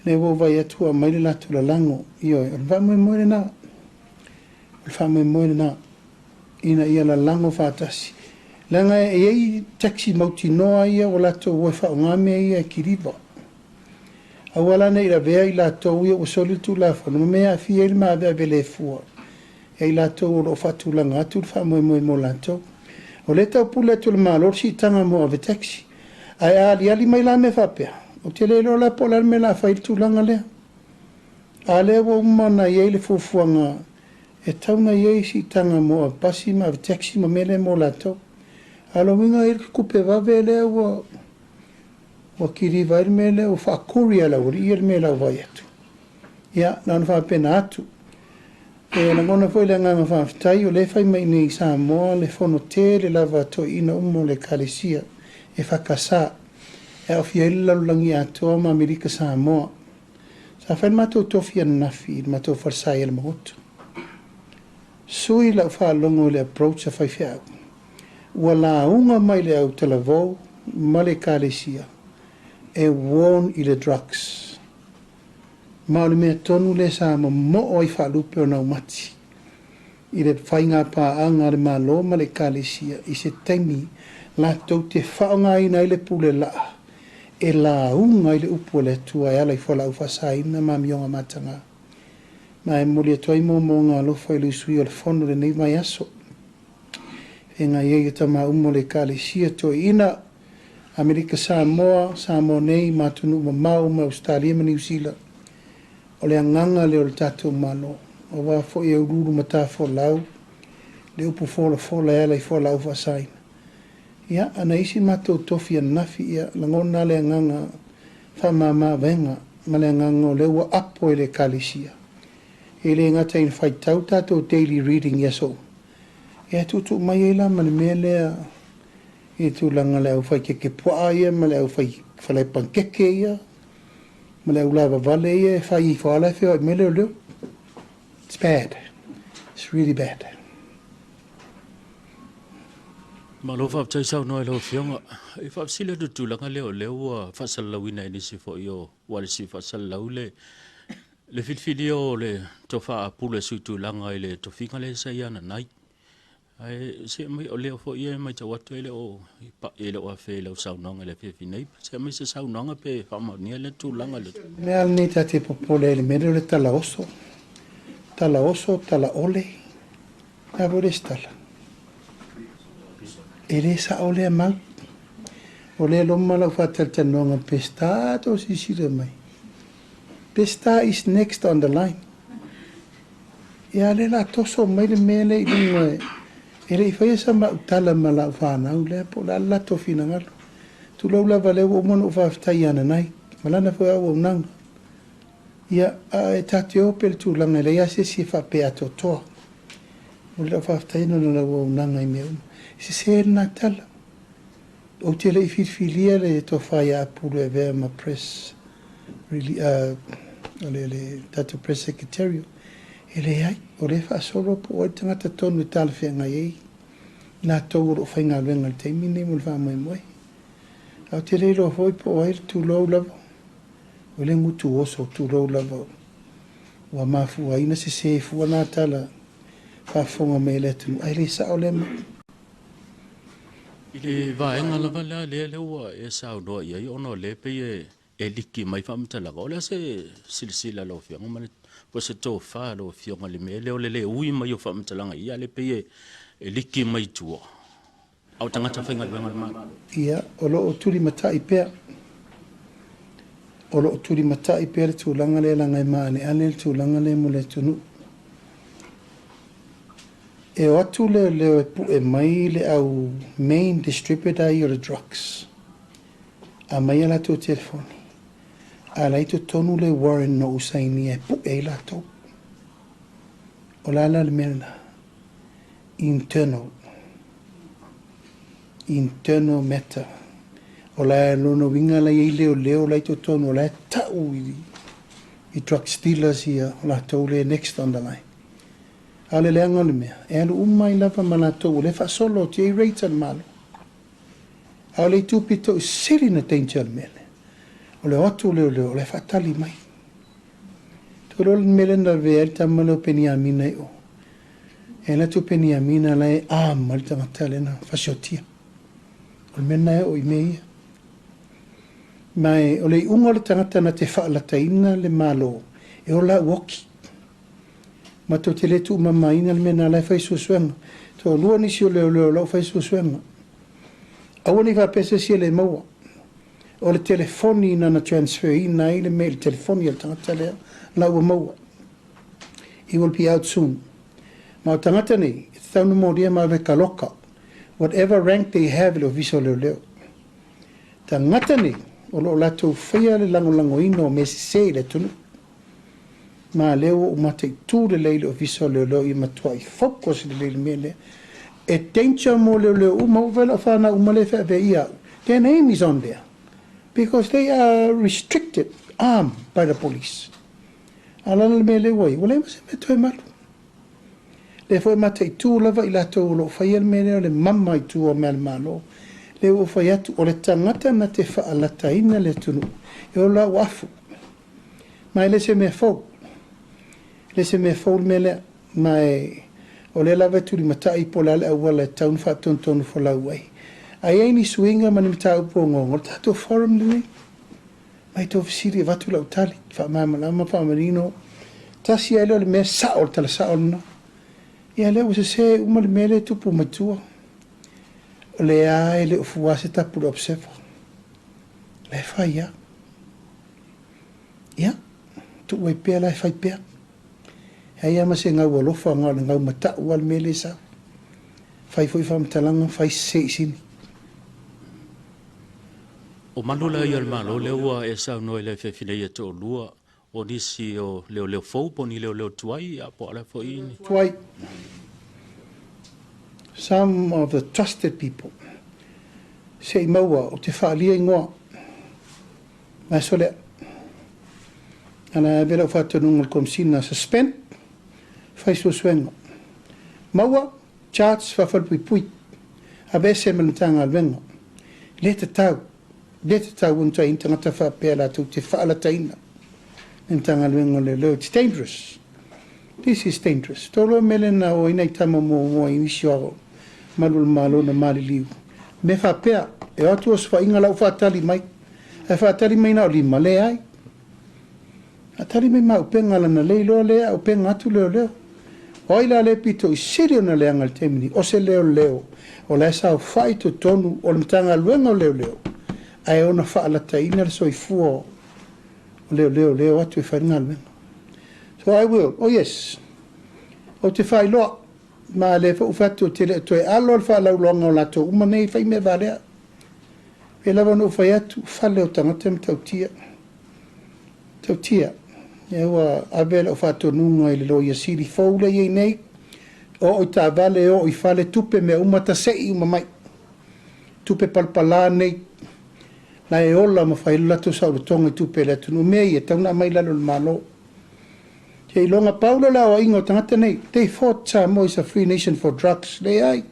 Le wawai atua mai le latu la lango, io, o le whamai mora nā. O le whamai mora nā. Ina ia la lango whatasi. Langa e ei taxi mauti noa ia o lato ua whaongame ia ki riva. Awala nei la vea i lato ia o soli tu la whanu mea fi e ma vea vele fua. E i lato o lo fatu langa atu le whamoe moe mo lato. O le tau pule atu le malor si tanga mo ave taxi. Ai ali ali mai la me whapea. O te lelo la pola me la whail tu langa lea. A lea wa umana i eile fufuanga e tauna i ei si tanga mo ave pasi ma ave taxi ma mele mo lato. Alo winga i kupe vave le wa kiri vai mele o fa kuria la uri ir mele vai atu. Ia, na fa pena atu. E na ngona foi le nganga fa tai o le fai mai nei sa mo le fono te le lava to ina umo le kalisia e fa kasa. E o fiel la langi atu ma Amerika sa mo. Sa fa mato to fia nafi mato forsai el moto. Sui la fa longo le approach fa fia. Wala unga mai le au telavou, ma le kalesia, e warn i le drugs. Ma o le mea tonu le sa mo o i whalupe o nau mati. I le whainga pa anga le malo ma le kalesia, i se taimi la tau te whaonga ina i le pule laa. E la unga i le upu le tua e ala i whala ufasaina ma mionga matanga. Ma e muli e toi mo ngā lofa i le sui o le fono le nei mai aso. E ngā iei tama umo le kalesia to ina Amerika Samoa nei matunu mau ma Australia ma New Zealand. O le anganga le o le tatou malo. O wa fo e ururu mata fo lau. Le upu fola ela i fo lau fasaina. Ia, ana isi matou tofi nafi ia langona le anganga whamama venga ma le anganga o le ua apo e le kalesia. E le ngata in whaitau tatou daily reading yaso. E tutu mai e la mani mea lea e tu langa le au whai keke pua ia, ma le au whai pankeke ia, ma le au lava vale ia, e whai i whaala whio e mele o leo. It's bad. It's really bad. Ma lo whaptai sau noe lo fionga. I whapsile tu langa leo leo whasalawina e nisi fo io, wale si whasalau le filfili o le tofa a pule sutu langa i le tofinga le sa iana nai. Ai se mai o leo fo ia mai tau atu ele o ele o afe le o saunanga le fefi nei. Se mai se saunanga pe whamaunia le tu langa le. Mea ni tate popole ele mele le tala oso, tala ole, a vore stala. Ele sa ole a mau. Ole loma la fatal tanonga pesta to sisira mai. Pesta is next on the line. Ia le la toso mai le mele i dunga ele i whaia sa ma utala ma la whanau lea po la lato fina ngalo. Tu lau la vale o mono whaftai ana nai. Malana whai au au nanga. Ia e tate o pel tu langa le ia se si whape ato toa. O la whaftai no la au nanga i mea uma. Se se na tala. O te le i whirwhilia le to whai a puru e vea ma press. Really, le tato press secretario. Ele ai, o le whaasoro po o tangata tonu tala whenga ei. Nā tau ro whainga luenga le teimi nei mo le wha moe moe. Au te reiro hoi po o aere tu lau lava. O le ngutu oso tu lau lava. Ua mafu aina se se fua nā tala whafonga me le tunu. Ai le sa o le ma. I le vaenga lava le ua e sao noa ia i ono le pe e e liki mai whamtalaga. O lea se silsila lo whionga mani. Po se tō wha lo whionga le mele o le ui mai o whamtalanga ia le pe e liki mai tua. Au tangata whainga le mana. Ia, o lo o turi matai pea. O lo o turi matai pea le tūlanga le langai maane ale le tūlanga le mo le tunu. E o atu le e pu e mai le au main distributor i o le drugs. A mai ala tō telefoni. A lai to tonu le Warren no usaini e pu e la tō. O la le mena. Internal matter. O la lono winga la i leo lai to tonu. O la tau i drug stealers ia. O la tō le next on the line. A le leanga le mea. E alu umai lava mana tō. Le fa solo ti e reita le malo. A le tūpito siri na danger le mele. O le otu leo le fatali mai. Tō le mele na vea ta malo peni amina i o. E la tu peni amina la e mal tangata le na fasiotia. O le mena e o i meia. Mai o le ungo le tangata na te whaalataina le malo. E o la woki. Ma tō te le tu mamaina le mena la e whaisuasuanga. Tō lua nisi o leo lau whaisuasuanga. Awa ni whapesa si le maua. O le telefoni na transfer ina i le mail telefoni al tangata lea. Lau maua. He will be out soon. Ma o tangata ni, taunu moria ma ve kaloka. Whatever rank they have le viso leo. Tangata ni, o lo lato whaia le lango ino me se le tunu. Ma leo o matei tū le leile o viso leo i matua i focus le leile mele. E danger mo leo umawela whana umale whawe ia. Their name is on there. Because they are restricted, armed by the police. Alana le mele wai, wale ma se me toi malu. Le foi matei tū lava i lato o lo whaia le mele o le mama i tū o mele malo. Le o whai atu o le tangata na te whaalata ina le tunu. E o la wafu. Mai le se me fau. Le se me fau le mele mai... O le lava turi matai po lale au wala taun whaatontonu fo lau ai. Ai ei ni suinga mani mta upo ngongo. Tato forum ni. Mai tō fisiri watu lau tali. Wha mama lama wha marino. Tasi ai leo le mea saol tala saol na. Ia leo se uma le mele tupu matua. O le ai le ufuwa se tapu le obsevo. Le whai ia. Ia. Tu wai pia lai whai pia. Hei ama se ngau alofa ngau le ngau matau al mele sa. Fai foi whamtalanga, fai se sini. O manula i al malo leua e sau noi le whewhine i ato lua. O nisi o leo fau po ni leo tuai a po ala fo ini. Tuai. Some of the trusted people se i maua o te whaalia ingoa. Mai sole. Ana vela o whatanunga komsina suspend. Faiso suengo. Maua, charts, whawhalpui pui. A vese manatanga alwengo. Leta tau unta intangata whapela tu te whaalataina. Intanga alwengo le leo. It's dangerous. This is dangerous. Tolo melena o inai tama mo inisio malul malo na mali liu. Me whapea, e atu os whainga lau whatali mai. E whatali mai na o lima le ai. A tali mai ma upenga lana leilo lea, upenga atu leo. Oila le pito i sirio na leanga le temini, o se leo. O le sao whai to tonu, o le mtanga luenga o leo. Ai ona whaalata ina le soifua o leo atu e whainga luenga. So I will, oh yes. O te whai loa, ma le whaufatu te le toe alo al whaalau longa o lato, umanei whai me varea. E lawa no whai atu, whale o tangata me tautia. Tautia. E ua avela o whatonunga i le loia siri faule i nei. O i tā vale o i whale tupe me umata sei umamai. Tupe palpala nei. Na e ola ma whai lato sa o tonga i tupe le tunu mei e tauna mai lalo le malo. Te i longa paulo la o ingo tangata nei. They fought Samoa is a free nation for drugs. Le ai.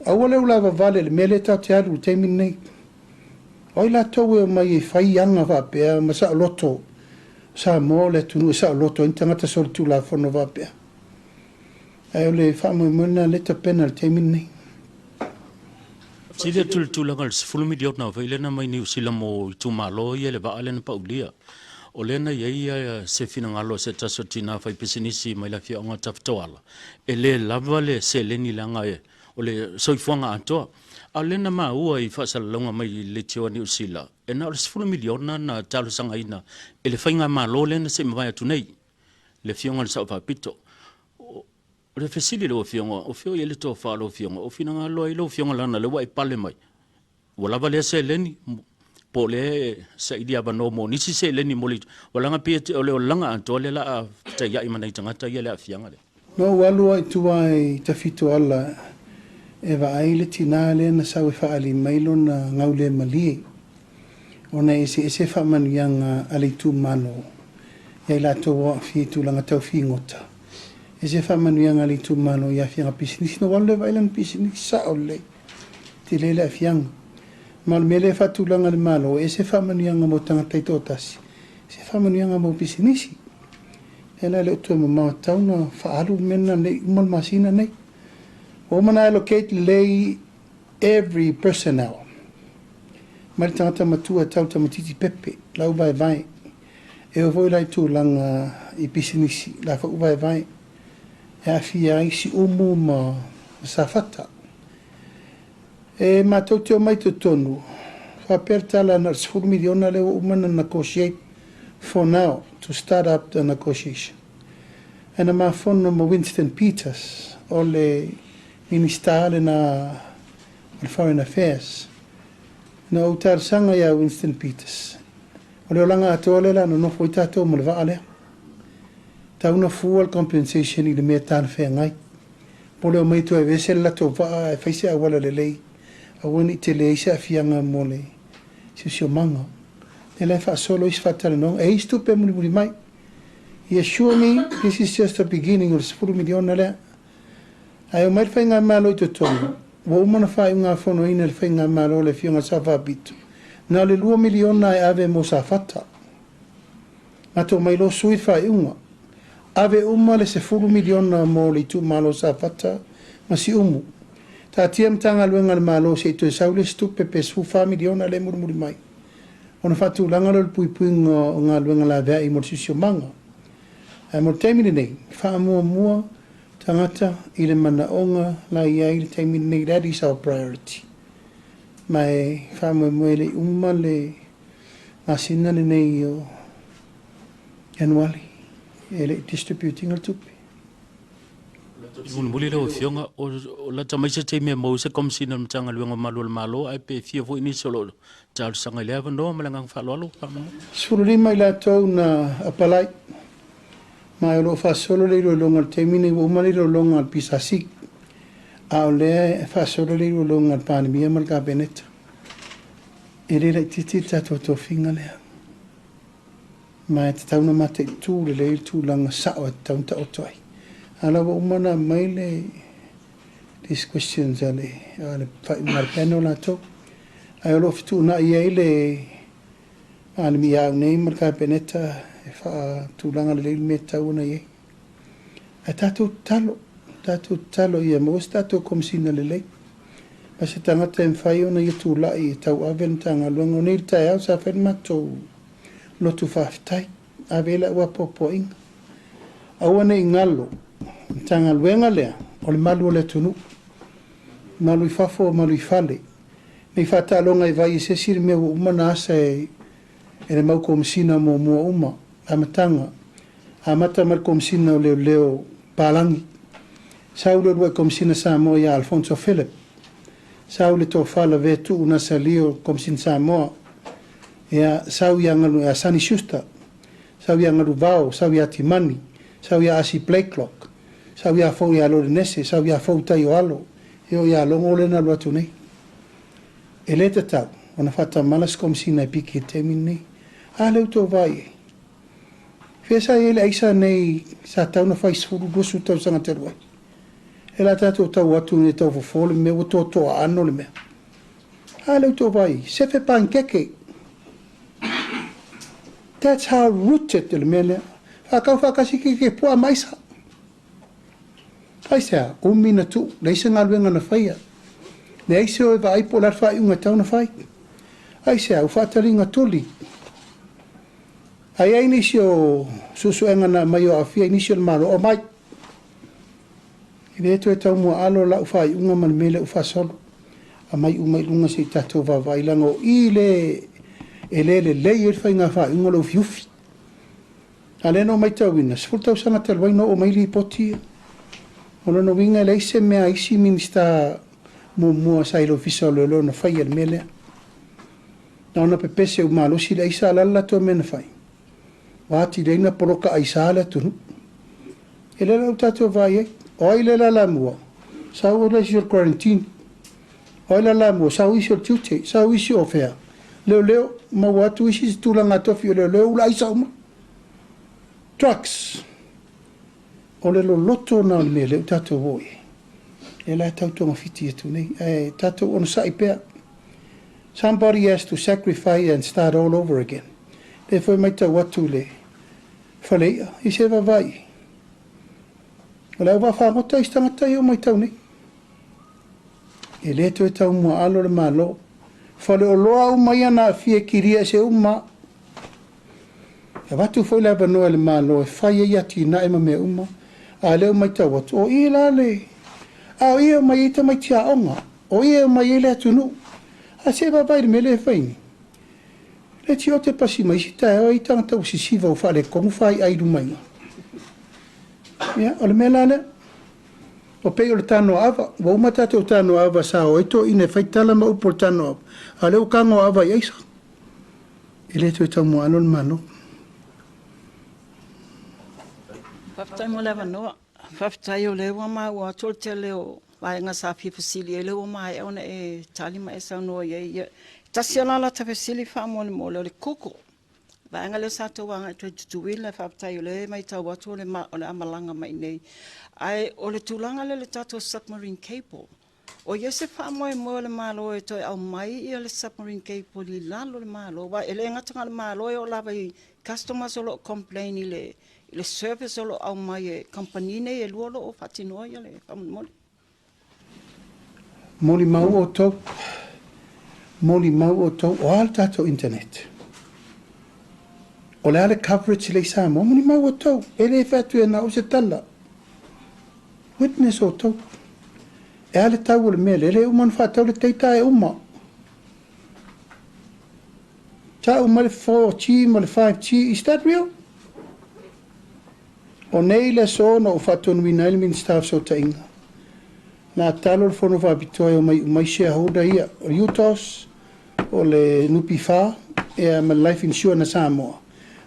Aua leo lava vale le mele tau te aru te min nei. Oi la tau e mai e whai anga whapea ma sa loto. Sa mo le tunu sa loto intangata sol tu la fono vapea. Ai le famo mona le ta penal te minni. Sile tula ngal fulmi diot na fa ilena mai ni usila mo tu malo ye le ba alen pa ulia. O lena ia se fina ngalo se tasotina fa pisinisi mai la fia nga taftoala. E le lava le se leni langa e o le soifuanga atoa. A lena ma ua I whasalonga mai le tio ni usila. E na o le fulmi diot na talo sanga ina. E le whainga malo lena se mwaya tunei. Le fionga le sa fa pito. O le fesili le o fionga ye le tō whalo o fionga, o fina ngā loa I lo fionga lana le wai pale mai. Wa lava lea se leni, po le sa idi abano mo, nisi se leni mo li, wa langa pia o le o langa anto le la a ta ia I manai tangata ia le a fianga le. No walu ai tuai ta fito ala, e wa ai le tina le na sawe whaali mailo na ngau le malie. Ona ese wha manu yanga ali tu mano, ia la tō wa fitu langa tau ngota. E se whamanu ia ngali tu mano ia whianga pisinisi. No wale wailan pisinisi sa o le. Te lele a whianga. Mal mele whatulanga le malo. E se whamanu ia mo tanga taito tasi. Se whamanu ia mo pisinisi. E la le utua mamau tau na whaalu mena nei umal masina nei. O mana allocate lei every personnel. Mari tangata matua tau tamatiti pepe. Lau vai. E o voi lai tu langa I pisinisi. La whau vai. E a fia isi umu ma safata. E mātou teo mai te tonu. Whapertala na 10 miliona leo umana negotiate for now to start up the negotiation. E na mawhono ma Winston Peters o le ministare na Foreign Affairs. Na utar sanga ia Winston Peters. O leo langa atoa le la no nofo I tātou ma le vaa lea. Tauna full compensation I le mea tāna whea ngai. Po leo mai tua e wesel la tō waa e whaise a wala le lei. A wani te le isa a fianga mo le sisio manga. Ne lai wha solo is whatara nong. E istu pe muri mai. He assure me this is just the beginning of 10 miliona lea. Ai o mai whai ngā malo I te tonu. Wa umana whai ngā whono ina le whai ngā malo le fionga sa whabitu. Nā le 2 miliona e ave mo sa whata. Ngā tō mai lo sui whai unga. Ave uma le 10 miliona mo le tu malo sa fata masi umu. Ta tiam tanga luenga le malo se tu saule stupe pe 5 miliona le murmuri mai. Ona fatu langa le pui nga luenga la vea I morsisio manga. Ai mo taimini nei, wha mua tangata I le mana onga la iai le taimini nei, that is our priority. Mai wha mua le uma le masina le nei o Januari. Ele distributing al tupi. Muli lo fionga o la tamaisa te me mo se kom sina mtanga luenga malo ai pe fia vo ini solo tal sanga le no malanga fa lo Sururi mai la tau na apalai. Mai lo fa solo le lo longa te mine o mali lo longa al pisasi. A le fa solo le lo longa al Palemia mal ka beneta. Ele le titi to finga le. Mai te tauna mate tū le tū langa sao e taunta o toi. Ala wa umana mai le these questions ale whai marpeno la tō. Ai olo fitu na iei le mi au nei marka peneta e wha tū langa le me tauna iei. Ai tātou talo ia mo tātou komsina le lei. Ma se tangata e mwhai ona ia tū lai e tau aven tanga luenga o nei tai au sa when matou. Lotu whaftai, a vela ua popo inga. Awane I ngalo, tanga luenga lea, o le malu o le tunu. Malu I whafo o malu I whale. Nei whata alonga I vai I se siri mea umana asa e le mau komsina mo mua uma, a matanga. A mata mar komsina o leo palangi. Saule rua komsina Samoa ia Alfonso Philip. Saule tō whala vetu una sa lio komsina Samoa. Ia sau ia ngalu a Sani Schuster, sau ia ngalu vau, sau ia Timani, sau ia Asi Blakelock, sau ia fau ia Lorenese, sau ia fau tai o alo, eo ia longo le na luatu nei. E le te tau, ona whata malas komsina I piki e temi nei, a leu tō vai e. Whiasa ele aisa nei sa tau na whai sfuru gosu tau sanga te ruai. E la tātou tau atu nei tau fofole me o tō toa ano le mea. A leu tō vai, sefe pankeke. That's how rooted the mele. Whakau whakasiki ke pua maisa. Paisea, umina tu, leisa ngā luenga na whaia. Nei se o vai po la fai unga tauna fai. Ai se au whataringa toli. Ai ni se o susuenga na mai o afia ni se o malo o mai. I reto e tau mua alo la ufai unga man mele ufa solo. A mai umai lunga se tato va vai lango i le e le e fai ngā whai unga lo fiufi. A le no mai tau wina, sfurtau sanga te alwai no o mai li poti. O no winga le se mea isi minista mua sai lo fisa lo na fai al mele. Na ona pepese u malo si le isa lala to mena fai. Wati reina poroka aisa la tunu. E le lau tato vai e, o i le la mua. Sa o le si o quarantine. O i la mua, sa o isi o tiute, sa o isi o fea. Leo, ma watu isi tulanga tofi o leo la isa uma. Trucks. O le lo loto na me le tato voi. E la tauto mafiti e tu nei. E tato ono sai pea. Somebody has to sacrifice and start all over again. Le foi mai tau watu le. Falea, i se va vai. O la wa fa mota istangata i o mai tau nei. E le to e tau mua alo le malo. Fale o loa umai ana fie kiria se uma. E watu foi la vanoa le malo e fai e ati na ema me uma. A leo mai tau watu. O i la le. A o ia mai ita mai tia onga. O ia mai ele atunu. A se va vai me le faini. Le ti o te pasi mai si tae o i tangata o sisiva o fale kongu fai ai rumai. Ya, o le mela le. O pei o le tano ava. Wa umatate o tano ava sa o eto ine fai tala ma upo tano ava. A leo kango ava i aisa. E le to e tau mua alo le mano. Whaftai mo lewa noa. Whaftai o lewa ma ua tol te leo waenga sa fifasili e lewa mai e ona e talima e sau noa ia. Tasi alala ta fasili wha mole mole o le koko. Waenga leo sa tau wanga e tui tutuwila whaftai o le mai tau watu o le amalanga mai nei. Ai o le tūlanga le tato submarine cable. O ia se wha moe moe le malo e toi au mai ia le submarine cable li lalo le malo. Wa ele ngatanga le malo e o lava i customers o lo complain i le service o lo au mai e company nei e lua lo o whatinoa ia le whamon. Moli mau o tau. Moli mau o tau. O al tato internet. O le ale coverage le sa mo. Moli mau o tau. Ele e whatu e na o se tala. Witness o tau. E ale tau o le mele. Ele uman whatau le teita e uma. Ta uma le 4G, ma le 5G. Is that real? O nei le so na o whatonu i nailmin staff so ta inga. Na talo le fono whabitoe o mai shareholder ia. O Utos, o le nupi wha, e ma life insurance na Samoa.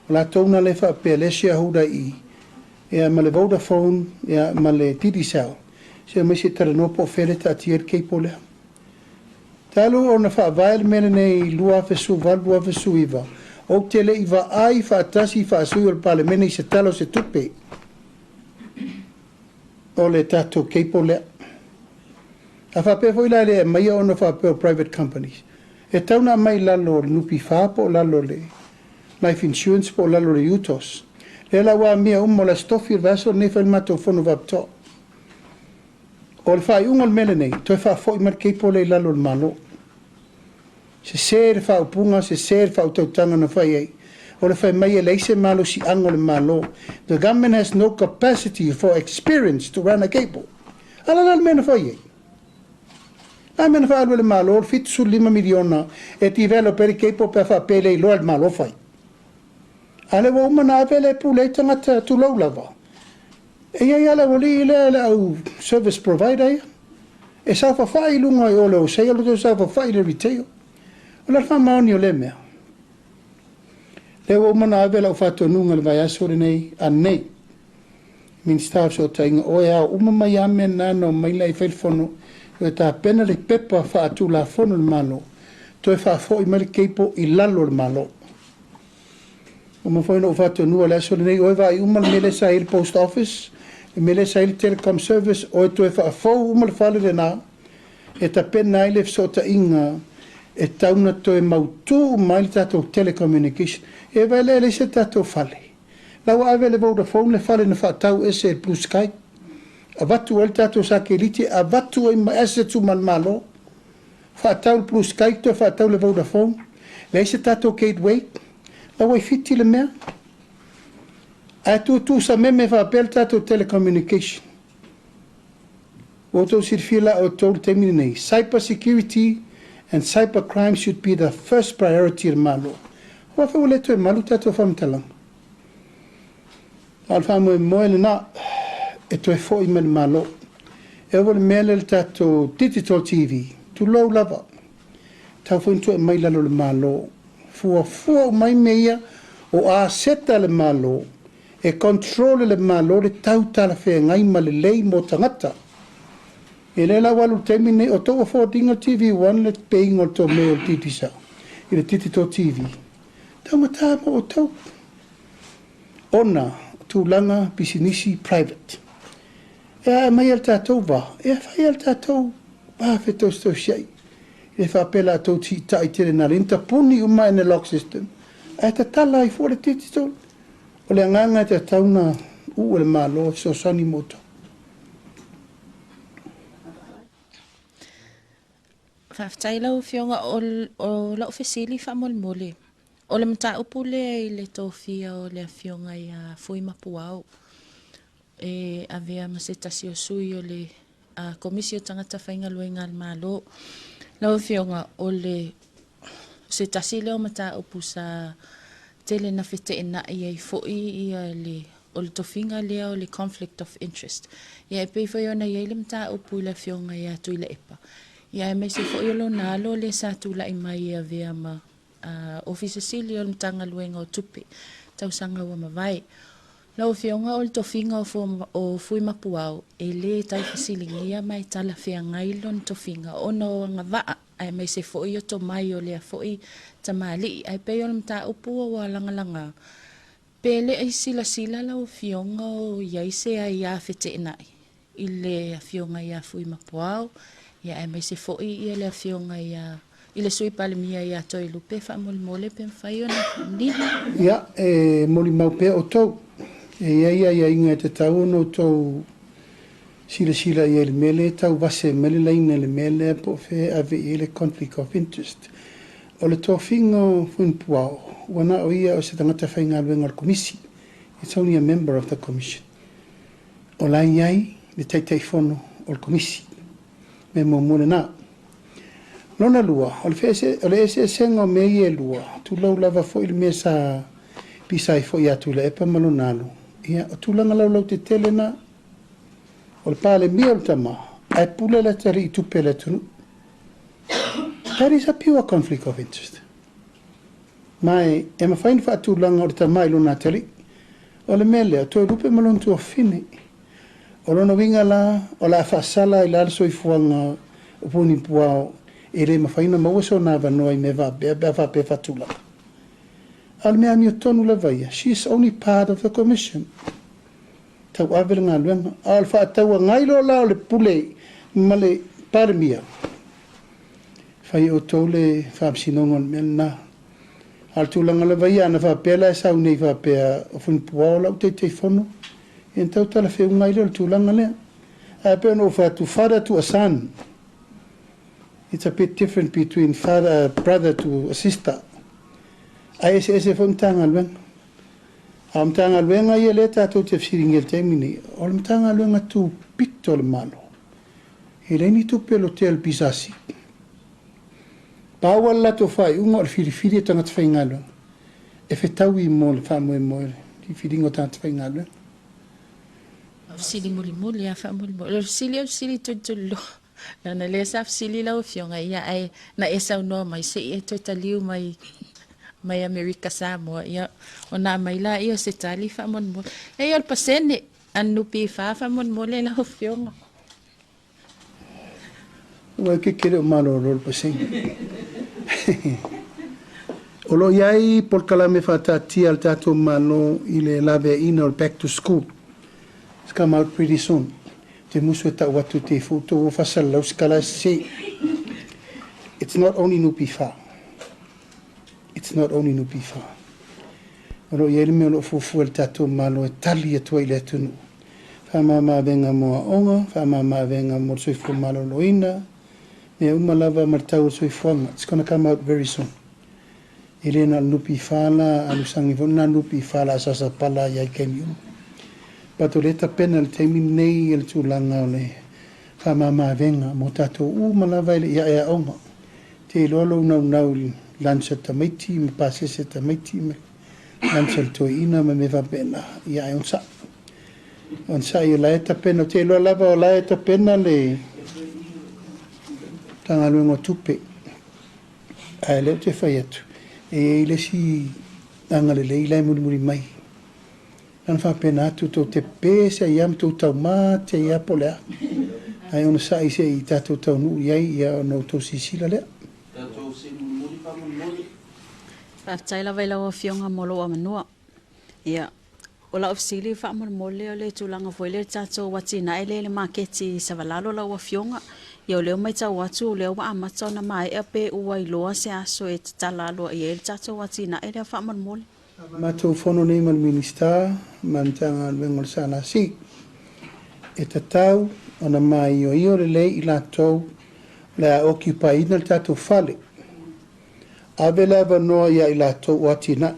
O la tauna le wha pe le shareholder i. E ma le Vodafone, e ma le Digicel. Se mai se tara no po fere ta tier keipo lea. Talo o na wha vael mene nei lua fesu valua fesu iwa. O tele iwa ai wha atasi wha sui o pale mene i se talo se tupe. O le tato keipo lea. A whape foi la le mai o na whape o private companies. E tauna mai lalo nupi wha po lalo le life insurance po lalo le Utos. Le la wa mea umo la stofi vaso ne whai mato fono vapto. O le whai ungol mele nei, toi wha foi mar keipo le lalo le malo. Se ser wha upunga, se ser wha utautanga na whai ei. O le whai mai e leise malo si ango le malo. The government has no capacity for experience to run a cable. Ala la mena whai ei. A mena wha alwe le malo, o fitu su 5 miliona e ti velo per i cable pe wha pele i loa le malo whai. Ale wa umana avele pule tangata tu lau lava. E ia ala wali ile au service provider ia. E sa fa fai lunga i ole o sei alo to sa fa fai le retail. O la fa maoni o le mea. Le wa umana avele au fato nunga le vai asore nei a nei. Min staff so tainga o ea umama i ame nano mai lai whailfono. O ta pena le pepa fa atu la fono le malo. To e fa fo i mali keipo i lalo le malo. O ma foi no fato nua le asore nei o vai uma mele sa il post office. E mele sa il telecom service o to e fa fo uma le fale le na. E ta pena ile so ta inga e tauna to e mautu mai tato telecommunication. E vai le se tato fale. La wa ave le Vodafone le fale na fa tau ese il plus sky. A vatu el tato sa ke liti a vatu e ma ese tu man malo. Whaatau plus Skype to whaatau le Vodafone. Le se tato gateway. La wai fiti le mea. A tu sa meme whaapel tato telecommunication. O tau sirfila o tau temini nei. Cyber security and cyber crime should be the first priority in malo. Wa fa wale to malu tato whamtalang. Alfa mo moe le na e to e fo i mele malo. E wale mele le tato digital TV. Tu low lava. Tau fo into e mai lalo le malo. Fua mai meia o a seta le malo. E controle le malo le tau tala whea ngai ma le lei mo tangata. E le la walu temine o tau a whaotinga TV1 le paying o tau meo titisa. I le titito TV. Tau mata mo o tau. Ona, tūlanga, bisinisi, private. E a mai al tātou wa. E a whai al tātou wa whetau stau siai. E whapela tau ti tai tere na rinta puni umai in the lock system. E ta tala i fo le titito. O le anganga te tauna u le malo so sani moto. Whaftai lau whionga o lau whesili whamolmole. O le mta upule i le tōwhia o le whionga i a fui mapu au. E avea masetasi o sui o le komisi o tangata whainga luenga al malo. Lau whionga o le setasi leo mta upu sa tele na fete e na i fwoi i le o le tofinga lea o le conflict of interest. Ia e pei fwoi ona i le mta upu i le whionga i a tui le epa. Ia e mese fwoi o lo nalo le sa tula i mai i a vea ma ofisa sili o le mtanga luenga o tupe. Tau sanga ua mawai. Lau whionga o le tofinga o fui mapu au e le tai fasilingia mai tala whea ngailo ni tofinga o no ngawaa. Ai mai se fwoi o to mai o lea fwoi tamali. Ai pei o le mta upu o walangalanga. Pele ai sila lau whionga o iaise ai ia fete inai. I le whionga ia fui mapu au. Ia ai mai se fwoi i le whionga ia i le sui Palemia ia toi lupe wha mole pe mwhai o na nihi. Ia, e moli maupe o tau. E ia inga te tau no tau sila ia le mele, tau vase mele laina le mele po fe ave i le conflict of interest. O le tō whingo whunpuao, wana o ia o se tangata whainga luenga o komisi. It's only a member of the commission. O lai iai, le teitai whono o komisi. Me mo mole nā. Lona lua, o le ese senga o me i e lua, tu lau lava fo il me sa pisai fo ia tu le epa malonalo. Ia, o tūlanga lau te tele na, o le Palemia o le tama, ai pule le tari i tupe le tunu. That is a pure conflict of interest. Mai, e mawhaini wha tūlanga o le tama i lona tari, o le mele, o toi rupe malon tu o fine. O lona winga la, o la whaasala i la so i fuanga o puni puao, e re mawhaina mawaso na wanoa i me va, bea va pe whatūlanga. Al mea mi o tonu la vaia. She is only part of the commission. Tau awele ngā luenga. Al wha taua ngailo la o le pule ma le Palemia. Whai o tau le whaapsinongon mea na. Al tūlanga la vaia ana whaapela e sau nei whaapea o whunpua o lau te whono. En tau tala wheu ngailo le tūlanga lea. A peo no whaatu father to a son. It's a bit different between brother to a sister. Ai ese fo mtanga luenga. A mtanga luenga ia le tātou te fsiringel temini. O le mtanga luenga tu pito le malo. E leini tu pelo te al bisasi. Paua lato fai unga o le whiriwhiri e tangata whainga luenga. E whetau i mo le whamoe moe. Ti whiringo tangata whainga luenga. Fsili muli a wha muli. Fsili tutulu. Nana le sa fsili lau whionga ia ai na esa unoa mai se e toi taliu mai Amerika Samoa ia ona mai la ia se tali fa mon mo e ol pasene anu pi fa mon mo le la fionga Wa ke kere malo rol pasene Olo iai por kalame fa tati al tato malo ile lave in or back to school it's come out pretty soon te musu ta watu te foto fa sala skala se it's not only nupi fa It's not only no bifa. Oro yele me lo fufu el tato malo e tali e toi le tunu. Fa mama venga mo onga, fa mama venga mo soi fu malo loina. Ne uma lava martau soifuanga. It's going to come out very soon. Ele na nupi fala, alusangi vona nupi fala sasa pala ya kemiu. Patoleta pena le taimi nei el tulanga le whamama venga mo tato malava ele ia onga. Te lolo nau lansa tamaiti, me pasese tamaiti, me lansa toina me vapena ia onsa. Onsa ia laeta pena, te loa lava o laeta pena le tangaluengo tupe. Ai leo te whai atu. E ile si angale le ilai muri mai. An whapena atu tau te pēsa iam tau tau mā te ia polea. Ai ona sa ise i tātou tau nuu iai ia o tau sisila lea. Whaftai lawa i lawa whionga molo a manua. Ia, o lau fisili wha mole o le tūlanga foile tātou wati na ele le maketi sa walalo lawa whionga. Ia o leo mai tau watu o leo wa amata na mai e pe ua i loa se aso e tala loa i ele tātou wati na ele wha mole. Matou fono nei man minista, man tanga wengol sana si. E tatau, ona mai o io le lei i lātou, le a occupy ina le tātou whale. Awe lava noa ia i lātou wati na.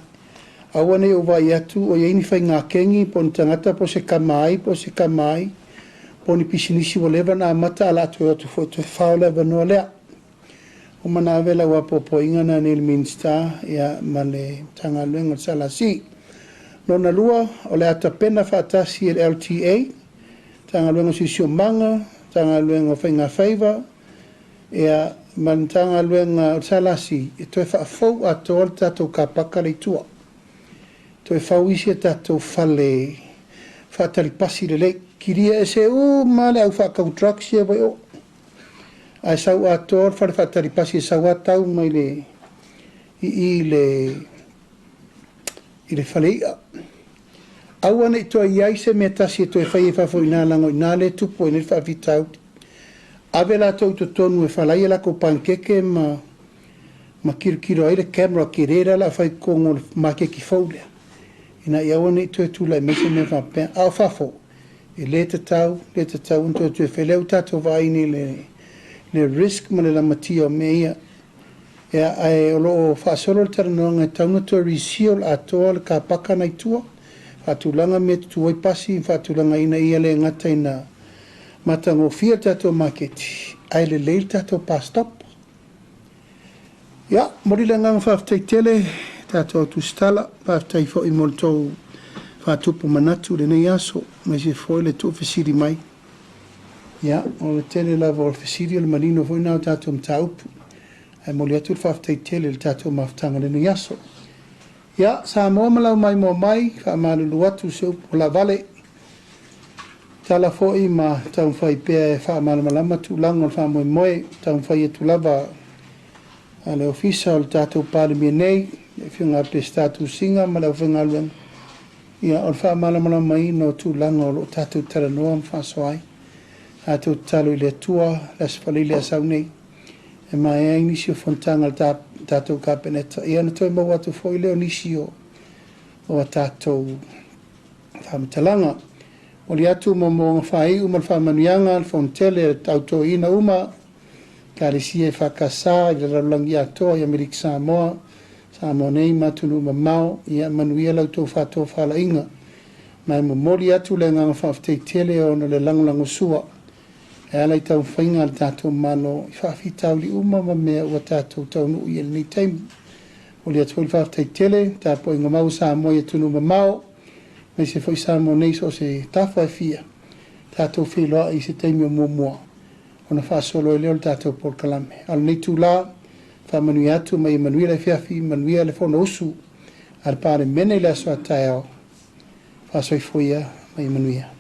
Awane o vai atu o iaini whai ngā kengi, po ni tangata po se kamai, po ni pisinisi o lewa na mata ala atu atu fo te whao lewa noa lea. O mana avela wapo po ingana ni minsta ia male tanga luenga sala si. Nona lua o le ata pena whaatasi el LTA, tanga luenga si siomanga, tanga luenga whainga whaiva, ia man tanga luenga sala si, e toi whaafou a toa tatou ka pakare tua. Toi whauisi a tatou whale, whaatari pasi le lei, kiria e se male au whaakau trucks ia vai o. Ai sau ator fare fatari pasi sau atau mai le ile falea. Au ane to ai se metasi to e fai fa foi na lango na le tu po ne fa vitau. Avela to tonu e falai la ko pankeke ma kirkiro ai le camera kirera la fai con ma ke ki foule. Ina ia ane to tu la mese me fa pe au fa fo. E le tau unto tu feleu tato vai ni le risk ma le la matia meia e ai o lo fa solo ternonga tauna to risiol atol ka pakana itua fatulanga me tu oi pasi fatulanga ina ia le ngata ina matango fia tato market ai le leil tato pa stop ya mori le ngang faftai tele tato Tusitala faftai fo i molto fatupu manatu le nei aso me si foi le tu fisiri mai. Ja, o le tele la vol fisiri le marino foi na tato mtaupu. Ai mo le atu faftai tele le tato maftanga le nei aso. Ja, sa mo malau mai, fa malulu atu se upu la vale. Tala foi ma tau fai pe fa malama tu lango fa moe tau fai tu lava ale ofisa o tato Palemia nei, e fiunga pe statu singa malau fenga luen. Ja, o fa malama mai no tu lango o tato taranoa fa soai. A tu talo i le tua, las falile a sau nei. E mai e inisio fontanga le tatou kapeneta. I ana toi mau atu foi leo nisio o a tatou whamatalanga. O li atu mo nga whai uma le whamanuianga, le fontele, tauto ina uma, ka le si e whakasa, i le raulangi atoa, i Amerika Samoa, Samoa nei matunu mamau, i a manuia lau tau whato whala inga. Mai mo mori atu le nganga whaaftei tele o na le langulango sua. E ala i tau whainga le tātou malo, i whaafi tau li uma ma mea ua tātou tau nuu i nei taimu. O li atu i whaaftei tele, tā po inga mau Samoa i atunu mamau, mai se foi Samoa nei so se tawha e fia. Tātou whiloa i se taimi o mua. Ona whaasolo e leo le tātou Port Kalame. Ala nei tū la, whamanui atu mai manuia le whiafi, manuia le whono usu, ar pare mene le aso a tai au. Whaasoi fuia mai manuia.